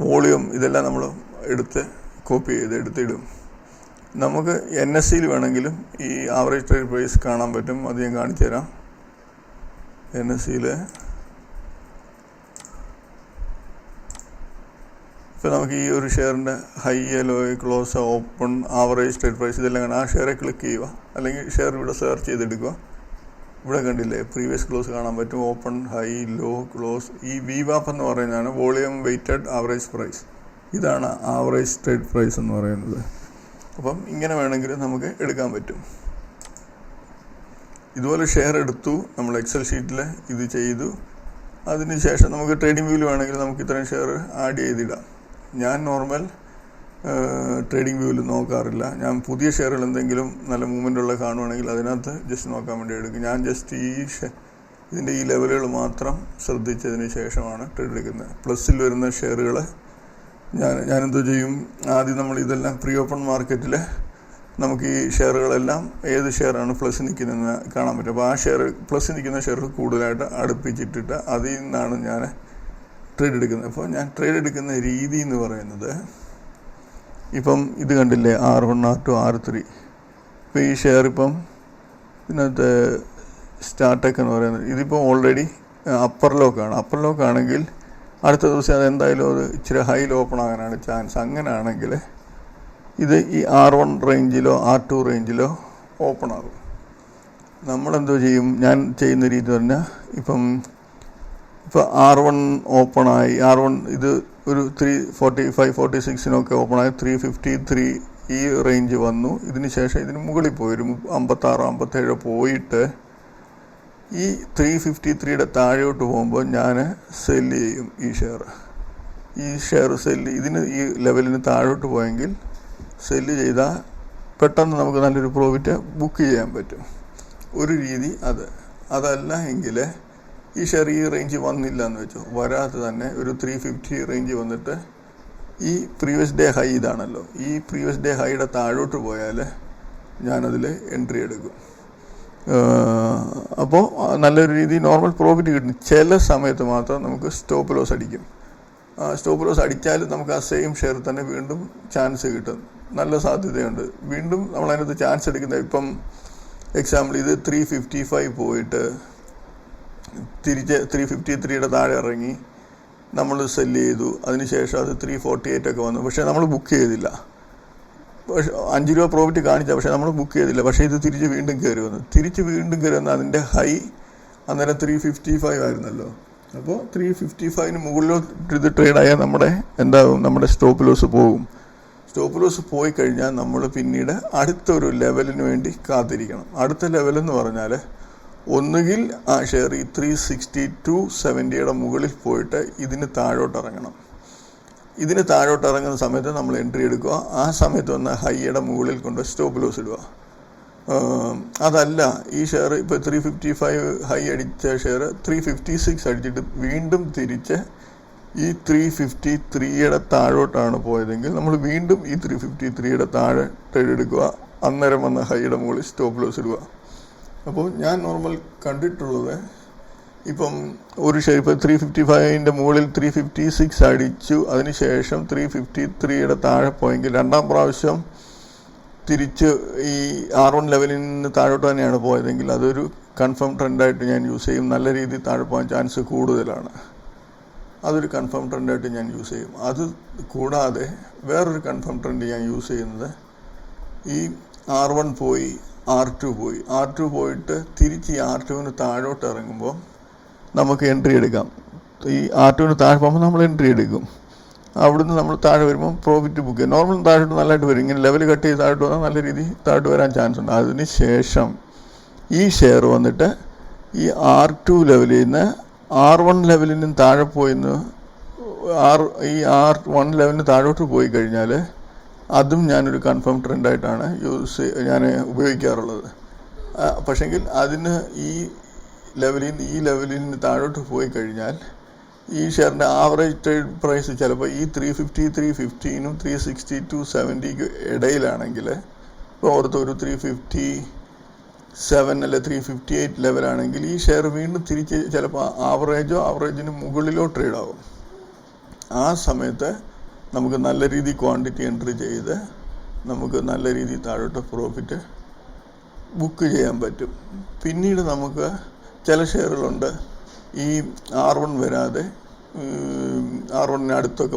വോളിയം ഇതെല്ലാം നമ്മൾ കോപ്പി ചെയ്ത് എടുത്തിടും. നമുക്ക് NSEയിൽ വേണമെങ്കിലും ഈ ആവറേജ് ട്രേഡ് പ്രൈസ് കാണാൻ പറ്റും. അത് ഞാൻ കാണിച്ചു തരാം. NSEയിൽ ഇപ്പോൾ നമുക്ക് ഈ ഒരു ഷെയറിൻ്റെ high, low, close, open, average trade price ഇതെല്ലാം കാണാം. ആ ഷെയറെ ക്ലിക്ക് ചെയ്യുക, അല്ലെങ്കിൽ ഷെയർ ഇവിടെ സെർച്ച് ചെയ്തെടുക്കുക. ഇവിടെ കണ്ടില്ലേ, പ്രീവിയസ് ക്ലോസ് കാണാൻ പറ്റും, ഓപ്പൺ, ഹൈ, ലോ, ക്ലോസ്. ഈ VWAP എന്ന് പറയുന്നതാണ് വോളിയം വെയ്റ്റഡ് ആവറേജ് പ്രൈസ്. ഇതാണ് ആവറേജ് ട്രേഡ് പ്രൈസ് എന്ന് പറയുന്നത്. അപ്പം ഇങ്ങനെ വേണമെങ്കിൽ നമുക്ക് എടുക്കാൻ പറ്റും. ഇതുപോലെ ഷെയർ എടുത്തു, നമ്മൾ എക്സൽ ഷീറ്റിൽ ഇത് ചെയ്തു. അതിന് ശേഷം നമുക്ക് ട്രേഡിംഗ് വ്യൂവിൽ വേണമെങ്കിൽ നമുക്ക് ഇത്രയും ഷെയർ ആഡ് ചെയ്തിടാം. ഞാൻ നോർമൽ ട്രേഡിംഗ് വ്യൂവിൽ നോക്കാറില്ല. ഞാൻ പുതിയ ഷെയറുകൾ എന്തെങ്കിലും നല്ല മൂവ്മെൻ്റുള്ള കാണുവാണെങ്കിൽ അതിനകത്ത് ജസ്റ്റ് നോക്കാൻ വേണ്ടി എടുക്കും. ഞാൻ ജസ്റ്റ് ഇതിൻ്റെ ഈ ലെവലുകൾ മാത്രം ശ്രദ്ധിച്ചതിന് ശേഷമാണ് ട്രേഡ് എടുക്കുന്നത്. പ്ലസ്സിൽ വരുന്ന ഷെയറുകൾ ഞാനെന്തോ ചെയ്യും, ആദ്യം നമ്മൾ ഇതെല്ലാം പ്രീ ഓപ്പൺ മാർക്കറ്റിൽ നമുക്ക് ഈ ഷെയറുകളെല്ലാം ഏത് ഷെയറാണ് പ്ലസ് നിൽക്കുന്നതെന്ന് കാണാൻ പറ്റും. അപ്പോൾ ആ ഷെയർ പ്ലസ് നിൽക്കുന്ന ഷെയർ കൂടുതലായിട്ട് അടുപ്പിച്ചിട്ടിട്ട് അതിൽ നിന്നാണ് ഞാൻ ട്രേഡ് എടുക്കുന്നത്. അപ്പോൾ ഞാൻ ട്രേഡ് എടുക്കുന്ന രീതി എന്ന് പറയുന്നത്, ഇപ്പം ഇത് കണ്ടില്ലേ, R1, R2, R3. ഇപ്പോൾ ഈ ഷെയർ ഇപ്പം ഇതിനകത്ത് സ്റ്റാർട്ടൊക്കെ എന്ന് പറയുന്നത് ഇതിപ്പോൾ ഓൾറെഡി അപ്പർ ലോക്കാണ്. അപ്പർ ലോക്ക് ആണെങ്കിൽ അടുത്ത ദിവസം അതെന്തായാലും അത് ഇച്ചിരി ഹൈയിൽ ഓപ്പൺ ആകാനാണ് ചാൻസ്. അങ്ങനെയാണെങ്കിൽ ഇത് ഈ R1 റേഞ്ചിലോ R2 റേഞ്ചിലോ ഓപ്പൺ ആകും. നമ്മളെന്തോ ചെയ്യും, ഞാൻ ചെയ്യുന്ന രീതി പറഞ്ഞാൽ ഇപ്പോൾ R1 ഓപ്പണായി, R1 ഇത് ഒരു 345-46 ഓപ്പണായി 353 ഈ റേഞ്ച് വന്നു. ഇതിന് ശേഷം ഇതിന് മുകളിൽ പോയി ഒരു 56-57 പോയിട്ട് ഈ 353യുടെ താഴോട്ട് പോകുമ്പോൾ ഞാൻ സെല്ല് ചെയ്യും ഈ ഷെയർ സെല്ല്. ഇതിന് ഈ ലെവലിന് താഴോട്ട് പോയെങ്കിൽ സെല്ല് ചെയ്താൽ പെട്ടെന്ന് നമുക്ക് നല്ലൊരു പ്രോഫിറ്റ് ബുക്ക് ചെയ്യാൻ പറ്റും. ഒരു രീതി അതല്ല എങ്കിൽ ഈ ഷെയർ ഈ റേഞ്ച് വന്നില്ല എന്ന് വെച്ചോ, വരാതെ തന്നെ ഒരു 350 റേഞ്ച് വന്നിട്ട് ഈ പ്രീവിയസ് ഡേ ഹൈ ഇതാണല്ലോ, ഈ പ്രീവിയസ് ഡേ ഹൈയുടെ താഴോട്ട് പോയാൽ ഞാനതിൽ എൻട്രി എടുക്കും. അപ്പോൾ നല്ലൊരു രീതി നോർമൽ പ്രോഫിറ്റ് കിട്ടും. ചില സമയത്ത് മാത്രം നമുക്ക് സ്റ്റോപ്പ് ലോസ് അടിക്കും. സ്റ്റോപ്പ് ലോസ് അടിച്ചാലും നമുക്ക് ആ സെയിം ഷെയർ തന്നെ വീണ്ടും ചാൻസ് കിട്ടും, നല്ല സാധ്യതയുണ്ട്. വീണ്ടും നമ്മളതിനകത്ത് ചാൻസ് എടുക്കുന്നത്, ഇപ്പം എക്സാമ്പിൾ ഇത് 355 പോയിട്ട് തിരിച്ച് 353യുടെ താഴെ ഇറങ്ങി നമ്മൾ സെല്ല് ചെയ്തു. അതിനുശേഷം അത് 348 വന്നു. പക്ഷേ നമ്മൾ ബുക്ക് ചെയ്തില്ല. പക്ഷേ 5 രൂപ പ്രോഫിറ്റ് കാണിച്ച, പക്ഷേ നമ്മൾ ബുക്ക് ചെയ്തില്ല. പക്ഷേ ഇത് തിരിച്ച് വീണ്ടും കയറി വന്നു. അതിൻ്റെ ഹൈ അന്നേരം 355 ആയിരുന്നല്ലോ. അപ്പോൾ 355 മുകളിലോട്ട് ഇത് ട്രേഡായാൽ നമ്മുടെ സ്റ്റോപ്പ് ലോസ് പോകും. സ്റ്റോപ്പ് ലോസ് പോയി കഴിഞ്ഞാൽ നമ്മൾ പിന്നീട് അടുത്തൊരു ലെവലിന് വേണ്ടി കാത്തിരിക്കണം. അടുത്ത ലെവലെന്ന് പറഞ്ഞാൽ ഒന്നുകിൽ ആ ഷെയർ ഈ 362.70യുടെ മുകളിൽ പോയിട്ട് ഇതിന് താഴോട്ട് ഇറങ്ങണം. ഇതിന് താഴോട്ട് ഇറങ്ങുന്ന സമയത്ത് നമ്മൾ എൻട്രി എടുക്കുക. ആ സമയത്ത് വന്ന ഹൈയുടെ മുകളിൽ കൊണ്ട് സ്റ്റോപ്പ് ലോസ് ഇടുക. അതല്ല, ഈ ഷെയർ ഇപ്പോൾ 355 ഹൈ അടിച്ച ഷെയർ 356 അടിച്ചിട്ട് വീണ്ടും തിരിച്ച് ഈ 353യുടെ താഴോട്ടാണ് പോയതെങ്കിൽ നമ്മൾ വീണ്ടും ഈ 353യുടെ താഴെ ട്രേഡ് എടുക്കുക. അന്നേരം വന്ന ഹൈയുടെ മുകളിൽ സ്റ്റോപ്പ് ലോസ് ഇടുക. അപ്പോൾ ഞാൻ നോർമൽ കണ്ടിട്ടുള്ളത്, ഇപ്പം ഒരു ഷെയർ ഇപ്പോൾ 355ൻ്റെ മുകളിൽ 356 അടിച്ചു, അതിനുശേഷം 353യുടെ താഴെ പോയെങ്കിൽ രണ്ടാം പ്രാവശ്യം തിരിച്ച് ഈ R1 ലെവലിൽ നിന്ന് താഴോട്ട് തന്നെയാണ് പോയതെങ്കിൽ അതൊരു കൺഫേം ട്രെൻഡായിട്ട് ഞാൻ യൂസ് ചെയ്യും. നല്ല രീതിയിൽ താഴെ പോകാൻ ചാൻസ് കൂടുതലാണ്. അതൊരു കൺഫേം ട്രെൻഡായിട്ട് ഞാൻ യൂസ് ചെയ്യും. അത് കൂടാതെ വേറൊരു കൺഫേം ട്രെൻഡ് ഞാൻ യൂസ് ചെയ്യുന്നത്, ഈ R1 പോയി R2 പോയിട്ട് തിരിച്ച് ഈ R2വിന് താഴോട്ട് ഇറങ്ങുമ്പോൾ നമുക്ക് എൻട്രി എടുക്കാം. ഈ R2വിന് താഴെ പോകുമ്പോൾ നമ്മൾ എൻട്രി എടുക്കും. അവിടുന്ന് നമ്മൾ താഴെ വരുമ്പോൾ പ്രോഫിറ്റ് ബുക്ക് ചെയ്യും. നോർമൽ താഴോട്ട് നല്ലതായിട്ട് വരും. ഇങ്ങനെ ലെവൽ കട്ട് ചെയ്ത് താഴോട്ട് വന്നാൽ നല്ല രീതിയിൽ താഴോട്ട് വരാൻ ചാൻസ് ഉണ്ട്. അതിന് ശേഷം ഈ ഷെയർ വന്നിട്ട് ഈ R2 ലെവലിൽ നിന്ന് R1 ലെവലിൽ നിന്ന് താഴെ പോയിന്ന് ഈ R1 ലെവലിന് താഴോട്ട് പോയി കഴിഞ്ഞാൽ അതും ഞാനൊരു കൺഫേം ട്രെൻഡായിട്ടാണ് ഞാൻ ഉപയോഗിക്കാറുള്ളത്. പക്ഷെങ്കിൽ അതിന് ഈ ലെവലിൽ നിന്ന് താഴോട്ട് പോയി കഴിഞ്ഞാൽ ഈ ഷെയറിൻ്റെ ആവറേജ് ട്രേഡ് പ്രൈസ് ചിലപ്പോൾ ഈ 350 315 360 to 70 ഇടയിലാണെങ്കിൽ, ഇപ്പോൾ ഓർത്ത് ഒരു 357 അല്ലെ 358 ലെവലാണെങ്കിൽ ഈ ഷെയർ വീണ്ടും തിരിച്ച് ചിലപ്പോൾ ആവറേജിന് മുകളിലോ ട്രേഡ് ആവും. ആ സമയത്ത് നമുക്ക് നല്ല രീതിയിൽ ക്വാണ്ടിറ്റി എൻട്രി ചെയ്ത് നമുക്ക് നല്ല രീതിയിൽ താഴോട്ട് പ്രോഫിറ്റ് ബുക്ക് ചെയ്യാൻ പറ്റും. പിന്നീട് നമുക്ക് ചില ഷെയറുകളുണ്ട് ഈ R1 വരാതെ R1 അടുത്തൊക്കെ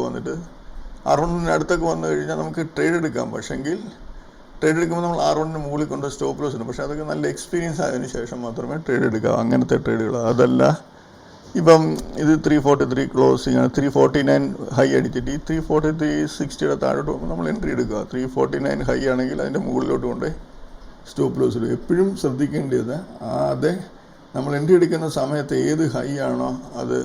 വന്നു കഴിഞ്ഞാൽ നമുക്ക് ട്രേഡ് എടുക്കാം. പക്ഷെങ്കിൽ ട്രേഡ് എടുക്കുമ്പോൾ നമ്മൾ R1 മുകളിൽ കൊണ്ട് സ്റ്റോപ്പ് ലോസ് ഉണ്ട്. പക്ഷേ അതൊക്കെ നല്ല എക്സ്പീരിയൻസ് ആയതിനു ശേഷം മാത്രമേ ട്രേഡ് എടുക്കാം. അങ്ങനത്തെ ട്രേഡുകൾ. അതല്ല ഇപ്പം ഇത് 343 ക്ലോസിങ് ആണ്, 349 ഹൈ അടിച്ചിട്ട് ഈ 343 താഴോട്ട് പോകുമ്പോൾ നമ്മൾ എൻട്രി എടുക്കുക. 349 ഹൈ ആണെങ്കിൽ അതിൻ്റെ മുകളിലോട്ട് കൊണ്ട് സ്റ്റോപ്പ് ലോസ് ഇടുക. എപ്പോഴും ശ്രദ്ധിക്കേണ്ടത് അതെ നമ്മൾ എൻട്രി എടുക്കുന്ന സമയത്ത് ഏത് ഹൈ ആണോ അത്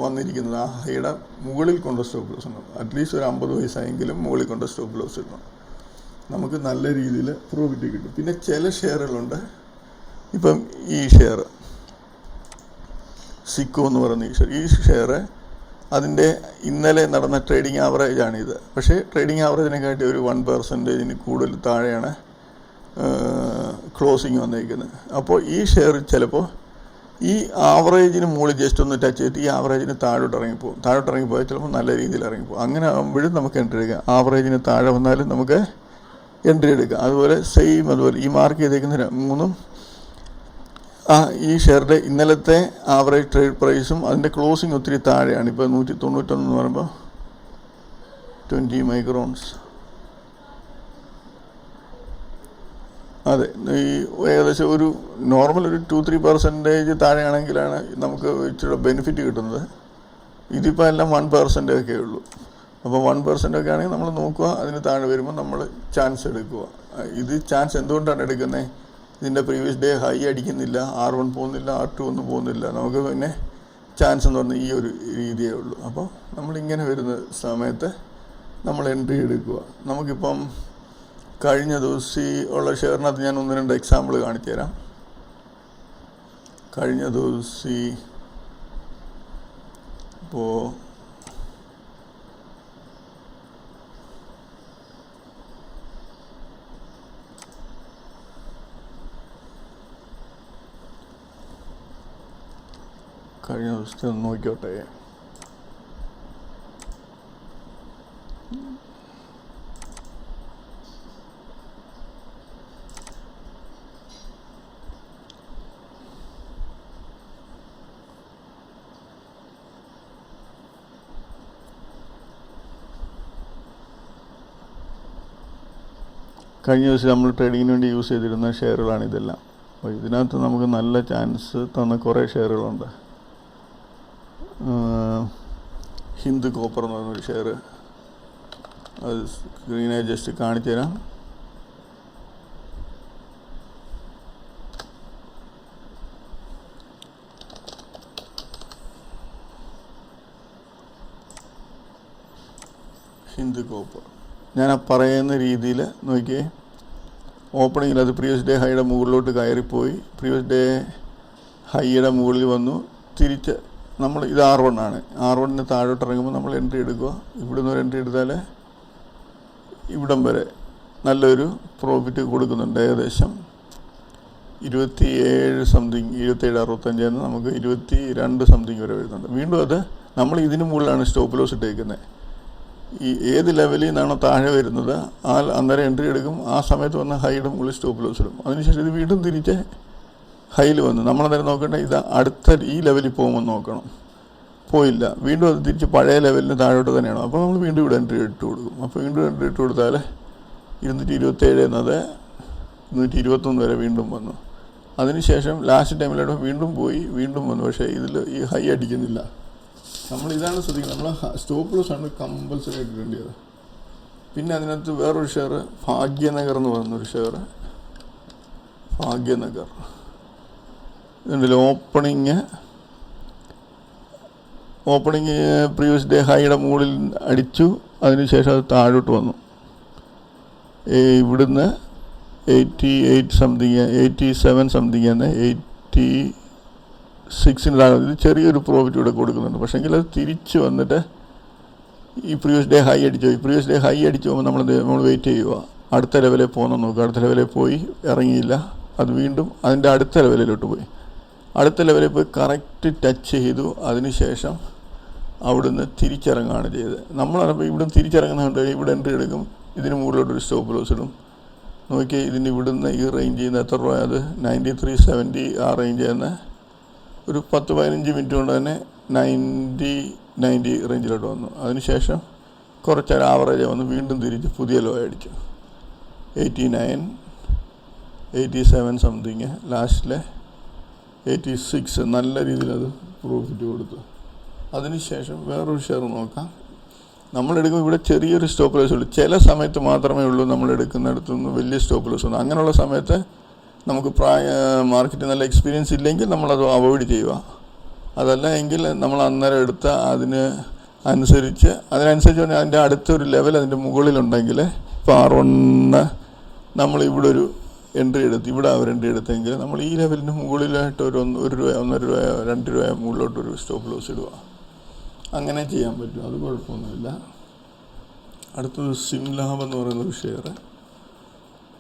വന്നിരിക്കുന്നത് ആ ഹൈയുടെ മുകളിൽ കൊണ്ട് സ്റ്റോപ്പ് ലോസ് ഇടണം. അറ്റ്ലീസ്റ്റ് ഒരു 50 പൈസയെങ്കിലും മുകളിൽ കൊണ്ട് സ്റ്റോപ്പ് ലോസ് ഇടണം. നമുക്ക് നല്ല രീതിയിൽ പ്രോഫിറ്റ് കിട്ടും. പിന്നെ ചില ഷെയറുകളുണ്ട്. ഇപ്പം ഈ ഷെയർ സിക്കോ എന്ന് പറയുന്ന ഈ ഷെയർ അതിൻ്റെ ഇന്നലെ നടന്ന ട്രേഡിംഗ് ആവറേജാണിത്. പക്ഷേ ട്രേഡിംഗ് ആവറേജിനെക്കാട്ടി ഒരു 1% കൂടുതൽ താഴെയാണ് ക്ലോസിങ് വന്നിരിക്കുന്നത്. അപ്പോൾ ഈ ഷെയർ ചിലപ്പോൾ ഈ ആവറേജിന് മുകളിൽ ജസ്റ്റ് ഒന്ന് ടച്ച് ചെയ്തിട്ട് ഈ ആവറേജിന് താഴോട്ട് ഇറങ്ങിപ്പോയാൽ ചിലപ്പോൾ നല്ല രീതിയിൽ ഇറങ്ങിപ്പോകും. അങ്ങനെ ആകുമ്പോഴും നമുക്ക് എൻട്രി എടുക്കാം. ആവറേജിന് താഴെ വന്നാലും നമുക്ക് എൻട്രി എടുക്കാം. അതുപോലെ ഈ മാർക്ക് ചെയ്തേക്കുന്ന മൂന്നും ഈ ഷെയറിൻ്റെ ഇന്നലത്തെ ആവറേജ് ട്രേഡ് പ്രൈസും അതിൻ്റെ ക്ലോസിങ് ഒത്തിരി താഴെയാണ്. ഇപ്പോൾ 191 എന്ന് പറയുമ്പോൾ 20 മൈക്രോൺസ്. അതെ, ഈ ഏകദേശം ഒരു നോർമൽ ഒരു 2-3% താഴെയാണെങ്കിലാണ് നമുക്ക് ഇച്ചിരി ബെനിഫിറ്റ് കിട്ടുന്നത്. ഇതിപ്പോൾ എല്ലാം 1% ഒക്കെ ഉള്ളൂ. അപ്പോൾ 1% ഒക്കെ ആണെങ്കിൽ നമ്മൾ നോക്കുക, അതിന് താഴെ വരുമ്പോൾ നമ്മൾ ചാൻസ് എടുക്കുക. ഇത് ചാൻസ് എന്തുകൊണ്ടാണ് എടുക്കുന്നത്? ഇതിൻ്റെ പ്രീവിയസ് ഡേ ഹൈ അടിക്കുന്നില്ല, R1 പോകുന്നില്ല, R2 ഒന്നും പോകുന്നില്ല. നമുക്ക് പിന്നെ ചാൻസ് എന്ന് പറഞ്ഞാൽ ഈ ഒരു രീതിയേ ഉള്ളൂ. അപ്പോൾ നമ്മളിങ്ങനെ വരുന്ന സമയത്ത് നമ്മൾ എൻട്രി എടുക്കുക. നമുക്കിപ്പം കഴിഞ്ഞ ദിവസം ഉള്ള ഷെയറിനകത്ത് ഞാൻ 1-2 എക്സാമ്പിൾ കാണിച്ചു തരാം. കഴിഞ്ഞ ദിവസം ഇപ്പോൾ കഴിഞ്ഞ ദിവസത്തെ ഒന്ന് നോക്കിയോട്ടെ. കഴിഞ്ഞ ദിവസം നമ്മൾ ട്രേഡിങ്ങിന് വേണ്ടി യൂസ് ചെയ്തിരുന്ന ഷെയറുകളാണ് ഇതെല്ലാം. അപ്പോൾ ഇതിനകത്ത് നമുക്ക് നല്ല ചാൻസ് തന്ന കുറേ ഷെയറുകളുണ്ട്. ഹിന്ദ് കോപ്പർ എന്ന് പറഞ്ഞൊരു ഷെയർ, അത് സ്ക്രീനായി ജസ്റ്റ് കാണിച്ചു തരാം. ഹിന്ദ് കോപ്പർ ഞാൻ ആ പറയുന്ന രീതിയിൽ നോക്കിയേ. ഓപ്പണിങ്ങിൽ അത് പ്രീവിയസ് ഡേ ഹൈയുടെ മുകളിലോട്ട് കയറിപ്പോയി, പ്രീവിയസ് ഡേ ഹൈയുടെ മുകളിൽ വന്നു, തിരിച്ച് നമ്മൾ ഇത് R1 ആണ്. R1 താഴോട്ട് ഇറങ്ങുമ്പോൾ നമ്മൾ എൻട്രി എടുക്കുക. ഇവിടുന്ന് ഒരു എൻട്രി എടുത്താൽ ഇവിടം വരെ നല്ലൊരു പ്രോഫിറ്റ് കൊടുക്കുന്നുണ്ട്. ഏകദേശം 27 സംതിങ്, 27.65 എന്ന് നമുക്ക് 22 സംതിങ് വരെ വരുന്നുണ്ട്. വീണ്ടും അത് നമ്മൾ ഇതിന് മുകളിലാണ് സ്റ്റോപ്പ് ലോസ് ഇട്ടേക്കുന്നത്. ഈ ഏത് ലെവലിൽ നിന്നാണോ താഴെ വരുന്നത് അന്നേരം എൻട്രി എടുക്കും. ആ സമയത്ത് വന്ന് ഹൈയുടെ മുകളിൽ സ്റ്റോപ്പ് ലോസ് ഇടും. അതിനുശേഷം ഇത് വീണ്ടും തിരിച്ച് ഹൈയിൽ വന്നു. നമ്മളന്നേരം നോക്കേണ്ട ഇത് അടുത്ത ഈ ലെവലിൽ പോകുമ്പോൾ നോക്കണം. പോയില്ല, വീണ്ടും അത് തിരിച്ച് പഴയ ലെവലിന് താഴോട്ട് തന്നെയാണ്. അപ്പോൾ നമ്മൾ വീണ്ടും ഇവിടെ എൻട്രി ഇട്ട് കൊടുക്കും. അപ്പോൾ വീണ്ടും എൻട്രി ഇട്ട് കൊടുത്താൽ 227 എന്നത് 221 വരെ വീണ്ടും വന്നു. അതിനുശേഷം ലാസ്റ്റ് ടൈമിലൂടെ വീണ്ടും പോയി, വീണ്ടും വന്നു. പക്ഷേ ഇതിൽ ഈ ഹൈ അടിക്കുന്നില്ല. നമ്മളിതാണ് ശ്രദ്ധിക്കുന്നത്. നമ്മൾ സ്റ്റോപ്പ് ലോസ് ആണ് കമ്പൽസറി ആയിട്ട് ഇടേണ്ടത്. പിന്നെ അതിനകത്ത് വേറൊരു ഷെയർ ഭാഗ്യനഗർ എന്ന് പറയുന്നൊരു ഷെയർ. ഭാഗ്യനഗർ. ഇതിൻ്റെ ഓപ്പണിങ് പ്രീവിയസ് ഡേ ഹൈയുടെ മുകളിൽ അടിച്ചു. അതിനുശേഷം അത് താഴോട്ട് വന്നു. ഇവിടുന്ന് 88 സംതിങ് 87 സംതിങ് എന്ന് 86 താഴെ. ഇത് ചെറിയൊരു പ്രോഫിറ്റ് ഇവിടെ കൊടുക്കുന്നുണ്ട്. പക്ഷേങ്കിൽ അത് തിരിച്ച് വന്നിട്ട് ഈ പ്രീവിയസ് ഡേ ഹൈ അടിച്ചു പോയി. പ്രീവിയസ് ഡേ ഹൈ അടിച്ചു പോകുമ്പോൾ നമ്മൾ വെയിറ്റ് ചെയ്യുക. അടുത്ത ലെവലിൽ പോകുന്ന നോക്കുക. അടുത്ത ലെവലിൽ പോയി ഇറങ്ങിയില്ല. അത് വീണ്ടും അതിൻ്റെ അടുത്ത ലെവലിലോട്ട് പോയി. അടുത്ത ലെവലിൽ പോയി കറക്റ്റ് ടച്ച് ചെയ്തു. അതിനുശേഷം അവിടുന്ന് തിരിച്ചിറങ്ങുകയാണ് ചെയ്തത്. നമ്മളപ്പോൾ ഇവിടുന്ന് തിരിച്ചിറങ്ങുന്നുണ്ട്. ഇവിടെ എൻട്രി എടുക്കും. ഇതിന് മുകളിലോട്ടൊരു സ്റ്റോപ്പ് ലോസ് ഇടും. നോക്കി ഇതിന് ഇവിടുന്ന് ഈ റേഞ്ച് ചെയ്യുന്ന എത്ര രൂപ? അത് 93.70 ആ റേഞ്ച് ചെയ്യുന്ന ഒരു 10-15 മിനിറ്റ് കൊണ്ട് തന്നെ 90 റേഞ്ചിലോട്ട് വന്നു. അതിനുശേഷം കുറച്ചൊരു ആവറേജ് വന്ന് വീണ്ടും തിരിച്ച് പുതിയ ലോ അടിച്ചു. 89, 87 സംതിങ്, ലാസ്റ്റിലെ 86. നല്ല രീതിയിൽ അത് പ്രോഫിറ്റ് കൊടുത്തു. അതിനുശേഷം വേറൊരു ഷെയർ നോക്കാം. നമ്മളെടുക്കുമ്പോൾ ഇവിടെ ചെറിയൊരു സ്റ്റോപ്പ് ലോസ് ഉള്ളൂ. ചില സമയത്ത് മാത്രമേ ഉള്ളൂ നമ്മൾ എടുക്കുന്നിടത്തുനിന്ന് വലിയ സ്റ്റോപ്പ് ലോസ് ഉണ്ട്. അങ്ങനെയുള്ള സമയത്ത് നമുക്ക് മാർക്കറ്റിൽ നല്ല എക്സ്പീരിയൻസ് ഇല്ലെങ്കിൽ നമ്മളത് അവോയ്ഡ് ചെയ്യുക. അതല്ല എങ്കിൽ നമ്മൾ അന്നേരം എടുത്ത അതിനനുസരിച്ച് പറഞ്ഞാൽ അതിൻ്റെ അടുത്തൊരു ലെവൽ അതിൻ്റെ മുകളിലുണ്ടെങ്കിൽ, ഇപ്പോൾ R1 നമ്മളിവിടെ ഒരു എൻട്രി എടുത്ത് ഇവിടെ അവർ എൻട്രി എടുത്തെങ്കിൽ നമ്മൾ ഈ ലെവലിന് മുകളിലായിട്ട് ഒരു രൂപ 1.5 രൂപ 2 രൂപ മുകളിലോട്ടൊരു സ്റ്റോപ്പ് ലോസ് ഇടുക. അങ്ങനെ ചെയ്യാൻ പറ്റും. അത് കുഴപ്പമൊന്നുമില്ല. അടുത്തത് സിംലാബ് എന്ന് പറയുന്നൊരു ഷെയർ.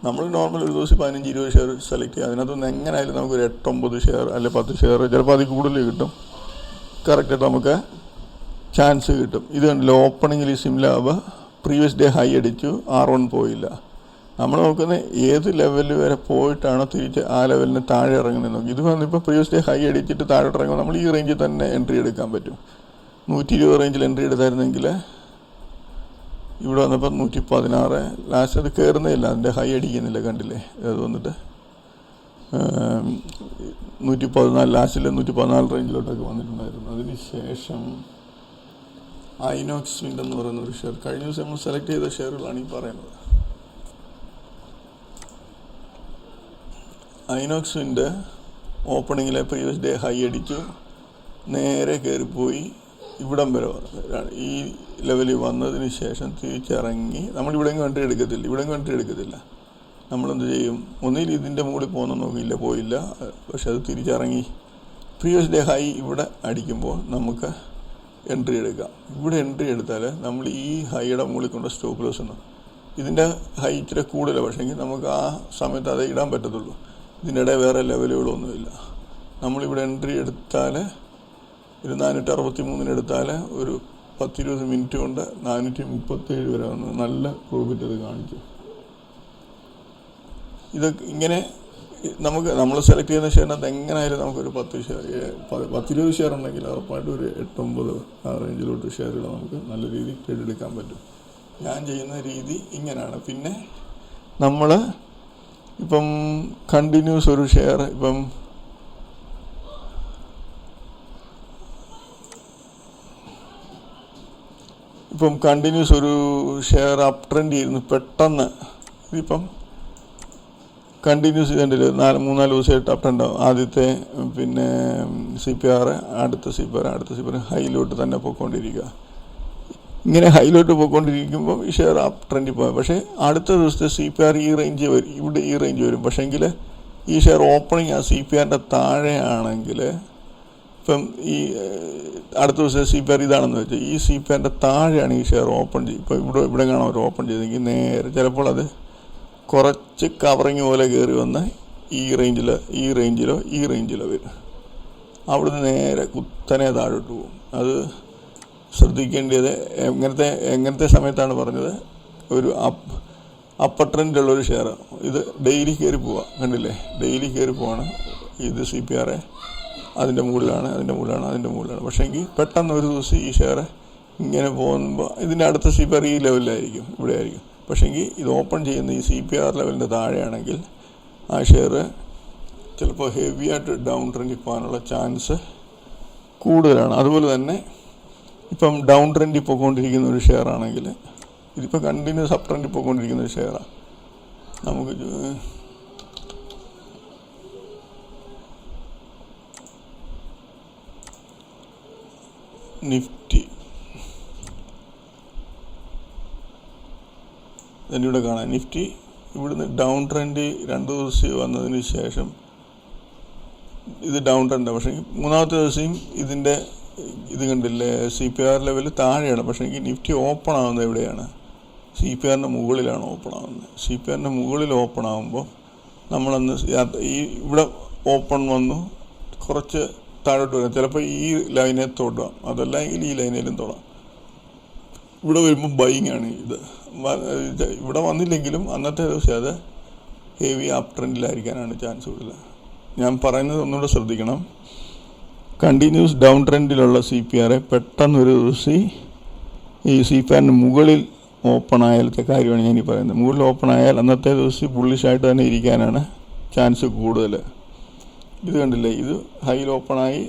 നമ്മൾ നോർമൽ ഒരു ദിവസം 15-20 ഷെയർ സെലക്ട് ചെയ്യുക. അതിനകത്തുനിന്ന് എങ്ങനെയായാലും നമുക്കൊരു 8-9 ഷെയർ അല്ലെങ്കിൽ 10 ഷെയർ, ചിലപ്പോൾ അതിൽ കൂടുതൽ കിട്ടും. കറക്റ്റായിട്ട് നമുക്ക് ചാൻസ് കിട്ടും. ഇത് കണ്ടില്ല, ഓപ്പണിങ്ങിൽ ഈ സിംലാബ് പ്രീവിയസ് ഡേ ഹൈ അടിച്ചു. R1 പോയില്ല. നമ്മൾ നോക്കുന്നത് ഏത് ലെവൽ വരെ പോയിട്ടാണോ തിരിച്ച് ആ ലെവലിന് താഴെ ഇറങ്ങുന്നത് നോക്കി. ഇത് വന്നിപ്പോൾ പ്രീവിയസ് ഡേ ഹൈ അടിച്ചിട്ട് താഴോട്ട് ഇറങ്ങുമ്പോൾ നമ്മൾ ഈ റേഞ്ചിൽ തന്നെ എൻട്രി എടുക്കാൻ പറ്റും. 120 റേഞ്ചിൽ എൻട്രി എടുത്തായിരുന്നെങ്കിൽ ഇവിടെ വന്നപ്പോൾ 116. ലാസ്റ്റ് അത് കയറുന്നില്ല, അതിൻ്റെ ഹൈ അടിക്കുന്നില്ല. കണ്ടില്ലേ, അത് വന്നിട്ട് 114, ലാസ്റ്റിൽ 114 റേഞ്ചിലോട്ടൊക്കെ വന്നിട്ടുണ്ടായിരുന്നു. അതിന് ശേഷം ഐനോക്സ് വിൻഡ് എന്ന് പറയുന്ന ഒരു ഷെയർ. കഴിഞ്ഞ ദിവസം നമ്മൾ സെലക്ട് ചെയ്ത ഷെയറുകളാണ് ഈ പറയുന്നത്. ഐനോക്സ് വിൻഡ് ഓപ്പണിങ്ങിലെ പ്രീവിയസ് ഡേ ഹൈ അടിച്ചു, നേരെ കയറിപ്പോയി ഇവിടം വരെ ഈ ലെവലിൽ വന്നതിന് ശേഷം തിരിച്ചിറങ്ങി. നമ്മളിവിടെ എൻട്രി എടുക്കത്തില്ല. നമ്മളെന്ത് ചെയ്യും? ഒന്നിൽ ഇതിൻ്റെ മുകളിൽ പോകുന്ന നോക്കിയില്ല, പോയില്ല. പക്ഷെ അത് തിരിച്ചിറങ്ങി പ്രീവിയസ് ഡേ ഹൈ ഇവിടെ അടിക്കുമ്പോൾ നമുക്ക് എൻട്രി എടുക്കാം. ഇവിടെ എൻട്രി എടുത്താൽ നമ്മൾ ഈ ഹൈയുടെ മുകളിൽ കൊണ്ട് സ്റ്റോപ്പ് ലോസ് ഉണ്ട്. ഇതിൻ്റെ ഹൈ ഇച്ചിരി കൂടുതലാണ്, പക്ഷേങ്കിൽ നമുക്ക് ആ സമയത്ത് അത് ഇടാൻ പറ്റത്തുള്ളൂ. ഇതിൻ്റെ ഇടയിൽ വേറെ ലെവലുകളൊന്നുമില്ല. നമ്മളിവിടെ എൻട്രി എടുത്താൽ ഒരു 463 എടുത്താൽ ഒരു 10-20 മിനിറ്റ് കൊണ്ട് 437 വരെ വന്ന് നല്ല പ്രോഫിറ്റ് അത് കാണിച്ചു. ഇത് ഇങ്ങനെ നമ്മൾ സെലക്ട് ചെയ്യുന്ന ഷെയറിനകത്ത് എങ്ങനെയായാലും നമുക്കൊരു 10-20 ഷെയർ ഉണ്ടെങ്കിൽ ഉറപ്പായിട്ടും ഒരു 8-9 ആ റേഞ്ചിലോട്ട് ഷെയറുകൾ നമുക്ക് നല്ല രീതിയിൽ ട്രേഡ് എടുക്കാൻ പറ്റും. ഞാൻ ചെയ്യുന്ന രീതി ഇങ്ങനെയാണ്. പിന്നെ നമ്മൾ ഇപ്പം കണ്ടിന്യൂസ് ഒരു ഷെയർ ഇപ്പം കണ്ടിന്യൂസ് ഒരു ഷെയർ അപ് ട്രെൻഡ് ചെയ്യുന്നു. പെട്ടെന്ന് ഇതിപ്പം കണ്ടിന്യൂസ് കണ്ടില്ല, 3-4 ദിവസമായിട്ട് അപ് ട്രെൻഡ് ആവും. ആദ്യത്തെ പിന്നെ CPR, അടുത്ത CPR ഹൈയിലോട്ട് തന്നെ പോയിക്കൊണ്ടിരിക്കുക. ഇങ്ങനെ ഹൈയിലോട്ട് പോയിക്കൊണ്ടിരിക്കുമ്പോൾ ഈ ഷെയർ അപ് ട്രെൻഡിൽ പോയി. പക്ഷേ അടുത്ത ദിവസത്തെ CPR ഈ റേഞ്ച് വരും, ഇവിടെ ഈ റേഞ്ച് വരും. പക്ഷേങ്കിൽ ഈ ഷെയർ ഓപ്പണിങ് ആ CPRൻ്റെ താഴെയാണെങ്കിൽ, ഇപ്പം ഈ അടുത്ത ദിവസം CPR ഇതാണെന്ന് വെച്ചാൽ ഈ CPRൻ്റെ താഴെയാണ് ഈ ഷെയർ ഓപ്പൺ ചെയ്യും. ഇപ്പോൾ ഇവിടെ കാണാൻ ഒരു ഓപ്പൺ ചെയ്തെങ്കിൽ നേരെ ചിലപ്പോൾ അത് കുറച്ച് കവറിങ് പോലെ കയറി വന്ന് ഈ റേഞ്ചിലോ വരും. അവിടുന്ന് നേരെ കുത്തനെ താഴോട്ട് പോകും. അത് ശ്രദ്ധിക്കേണ്ടത് എങ്ങനത്തെ സമയത്താണ് പറഞ്ഞത്, ഒരു അപ്പർ ട്രെൻഡുള്ളൊരു ഷെയർ. ഇത് ഡെയിലി കയറി പോവുക, കണ്ടില്ലേ, ഡെയിലി കയറി പോവാണ്. ഇത് CPR അതിൻ്റെ മുകളിലാണ്. പക്ഷേങ്കിൽ പെട്ടെന്ന് ഒരു ദിവസം ഈ ഷെയർ ഇങ്ങനെ പോകുമ്പോൾ ഇതിൻ്റെ അടുത്ത CPR ഈ ലെവലിലായിരിക്കും, ഇവിടെ ആയിരിക്കും. പക്ഷേങ്കിൽ ഇത് ഓപ്പൺ ചെയ്യുന്ന ഈ CPR ലെവലിൻ്റെ താഴെയാണെങ്കിൽ ആ ഷെയർ ചിലപ്പോൾ ഹെവി ആയിട്ട് ഡൗൺ ട്രെൻഡിൽ പോകാനുള്ള ചാൻസ് കൂടുതലാണ്. അതുപോലെ തന്നെ ഇപ്പം ഡൗൺ ട്രെൻഡിൽ പോയിക്കൊണ്ടിരിക്കുന്ന ഒരു ഷെയർ ആണെങ്കിൽ, ഇതിപ്പോൾ കണ്ടിന്യൂസ് അപ് ട്രെൻഡിൽ പോയിക്കൊണ്ടിരിക്കുന്ന ഒരു ഷെയറാണ്. നമുക്ക് നിഫ്റ്റി ഇവിടെ കാണാം. നിഫ്റ്റി ഇവിടുന്ന് ഡൗൺ ട്രെൻഡ് 2 ദിവസം വന്നതിന് ശേഷം ഇത് ഡൗൺ ട്രെൻഡാണ്. പക്ഷേ മൂന്നാമത്തെ ദിവസം ഇതിൻ്റെ ഇത് കണ്ടില്ലേ, CPR ലെവൽ താഴെയാണ്. പക്ഷേ നിഫ്റ്റി ഓപ്പൺ ആവുന്നത് എവിടെയാണ്? CPRൻ്റെ മുകളിലാണ് ഓപ്പൺ ആവുന്നത്. CPRൻ്റെ മുകളിൽ ഓപ്പൺ ആകുമ്പോൾ നമ്മളന്ന് ഇവിടെ ഓപ്പൺ വന്നു കുറച്ച് താഴോട്ട് വരാം. ചിലപ്പോൾ ഈ ലൈനെ തൊടാം, അതല്ലെങ്കിൽ ഈ ലൈനിലും തൊടാം. ഇവിടെ വരുമ്പോൾ ബൈങ് ആണ്. ഇവിടെ വന്നില്ലെങ്കിലും അന്നത്തെ ദിവസം അത് ഹെവി അപ് ട്രെൻഡിലായിരിക്കാനാണ് ചാൻസ് കൂടുതൽ. ഞാൻ പറയുന്നത് ഒന്നുകൂടെ ശ്രദ്ധിക്കണം. കണ്ടിന്യൂസ് ഡൗൺ ട്രെൻഡിലുള്ള CPR പെട്ടെന്നൊരു ദിവസം ഈ CPRൻ്റെ മുകളിൽ ഓപ്പൺ ആയാലത്തെ കാര്യമാണ് ഞാൻ ഈ പറയുന്നത്. മുകളിൽ ഓപ്പൺ ആയാൽ അന്നത്തെ ദിവസം ബുള്ളിഷായിട്ട് തന്നെ ഇരിക്കാനാണ് ചാൻസ് കൂടുതൽ. ഇത് കണ്ടില്ലേ, ഇത് ഹൈയിൽ ഓപ്പണായി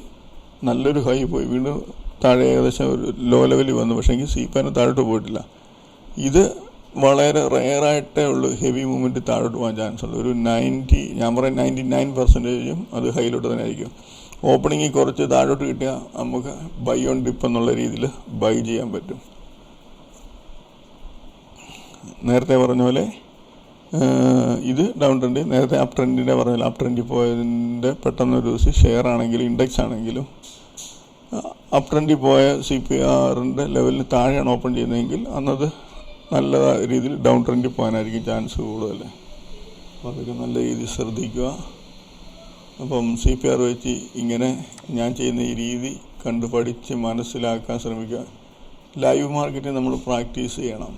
നല്ലൊരു ഹൈ പോയി, വീണ്ടും താഴെ ഏകദേശം ഒരു ലോ ലെവലിൽ വന്നു. പക്ഷേ CPR താഴോട്ട് പോയിട്ടില്ല. ഇത് വളരെ റെയറായിട്ടേ ഉള്ളൂ ഹെവി മൂവ്മെൻറ്റ് താഴോട്ട് പോകാൻ ചാൻസ് ഉള്ളൂ. ഒരു 99% അത് ഹൈയിലോട്ട് തന്നെ ആയിരിക്കും. ഓപ്പണിങ്ങിൽ കുറച്ച് താഴോട്ട് കിട്ടിയാൽ നമുക്ക് ബൈ ഓൺ ഡിപ്പ് എന്നുള്ള രീതിയിൽ ബൈ ചെയ്യാൻ പറ്റും. നേരത്തെ പറഞ്ഞ പോലെ ഇത് ഡൗൺ ട്രെൻഡ്, നേരത്തെ അപ് ട്രെൻഡിൻ്റെ പറഞ്ഞാൽ അപ് ട്രെൻഡിൽ പോയതിൻ്റെ പെട്ടെന്നൊരു ദിവസം ഷെയർ ആണെങ്കിലും ഇൻഡെക്സ് ആണെങ്കിലും അപ് ട്രെൻഡിൽ പോയ CPRൻ്റെ ലെവലിന് താഴെയാണ് ഓപ്പൺ ചെയ്യുന്നതെങ്കിൽ അന്നത് നല്ല രീതിയിൽ ഡൗൺ ട്രെൻഡിൽ പോകാനായിരിക്കും ചാൻസ് കൂടുതൽ. അപ്പോൾ അതൊക്കെ നല്ല രീതിയിൽ ശ്രദ്ധിക്കുക. അപ്പം CPR വെച്ച് ഇങ്ങനെ ഞാൻ ചെയ്യുന്ന ഈ രീതി കണ്ട് പഠിച്ച് മനസ്സിലാക്കാൻ ശ്രമിക്കുക. ലൈവ് മാർക്കറ്റിൽ നമ്മൾ പ്രാക്ടീസ് ചെയ്യണം.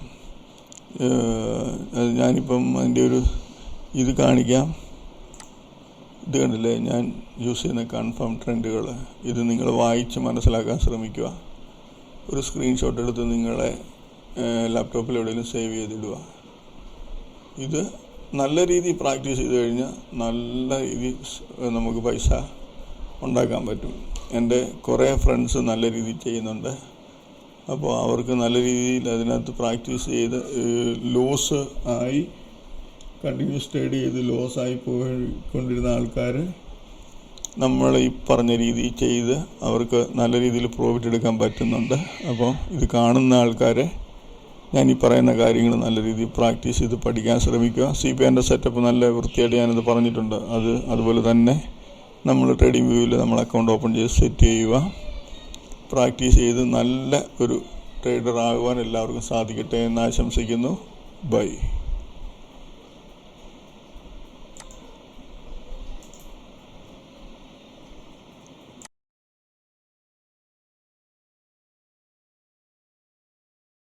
ഞാനിപ്പം അതിൻ്റെ ഒരു ഇത് കാണിക്കാം. ഇത് കണ്ടില്ലേ, ഞാൻ യൂസ് ചെയ്യുന്ന കൺഫേം ട്രെൻഡുകൾ. ഇത് നിങ്ങൾ വായിച്ച് മനസ്സിലാക്കാൻ ശ്രമിക്കുക. ഒരു സ്ക്രീൻഷോട്ട് എടുത്ത് നിങ്ങളെ ലാപ്ടോപ്പിൽ എവിടെയെങ്കിലും സേവ് ചെയ്തിടുക. ഇത് നല്ല രീതിയിൽ പ്രാക്ടീസ് ചെയ്ത് കഴിഞ്ഞാൽ നല്ല രീതിയിൽ നമുക്ക് പൈസ ഉണ്ടാക്കാൻ പറ്റും. എൻ്റെ കുറേ ഫ്രണ്ട്സ് നല്ല രീതിയിൽ ചെയ്യുന്നുണ്ട്. അപ്പോൾ അവർക്ക് നല്ല രീതിയിൽ അതിനകത്ത് പ്രാക്ടീസ് ചെയ്ത് ലോസ് ആയി കണ്ടിന്യൂസ് ട്രേഡ് ചെയ്ത് ലോസായി പോയിക്കൊണ്ടിരുന്ന ആൾക്കാർ നമ്മൾ ഈ പറഞ്ഞ രീതിയിൽ ചെയ്ത് അവർക്ക് നല്ല രീതിയിൽ പ്രോഫിറ്റ് എടുക്കാൻ പറ്റുന്നുണ്ട്. അപ്പോൾ ഇത് കാണുന്ന ആൾക്കാരെ ഞാൻ ഈ പറയുന്ന കാര്യങ്ങൾ നല്ല രീതിയിൽ പ്രാക്ടീസ് ചെയ്ത് പഠിക്കാൻ ശ്രമിക്കുക. CPRൻ്റെ സെറ്റപ്പ് നല്ല വൃത്തിയായിട്ട് ഞാനത് പറഞ്ഞിട്ടുണ്ട്. അതുപോലെ തന്നെ നമ്മൾ ട്രേഡിംഗ് വ്യൂവിൽ നമ്മൾ അക്കൗണ്ട് ഓപ്പൺ ചെയ്ത് സെറ്റ് ചെയ്യുക. പ്രാക്ടീസ് ചെയ്ത് നല്ല ഒരു ട്രേഡർ ആകുവാൻ എല്ലാവർക്കും സാധിക്കട്ടെ എന്ന് ആശംസിക്കുന്നു. ബൈ.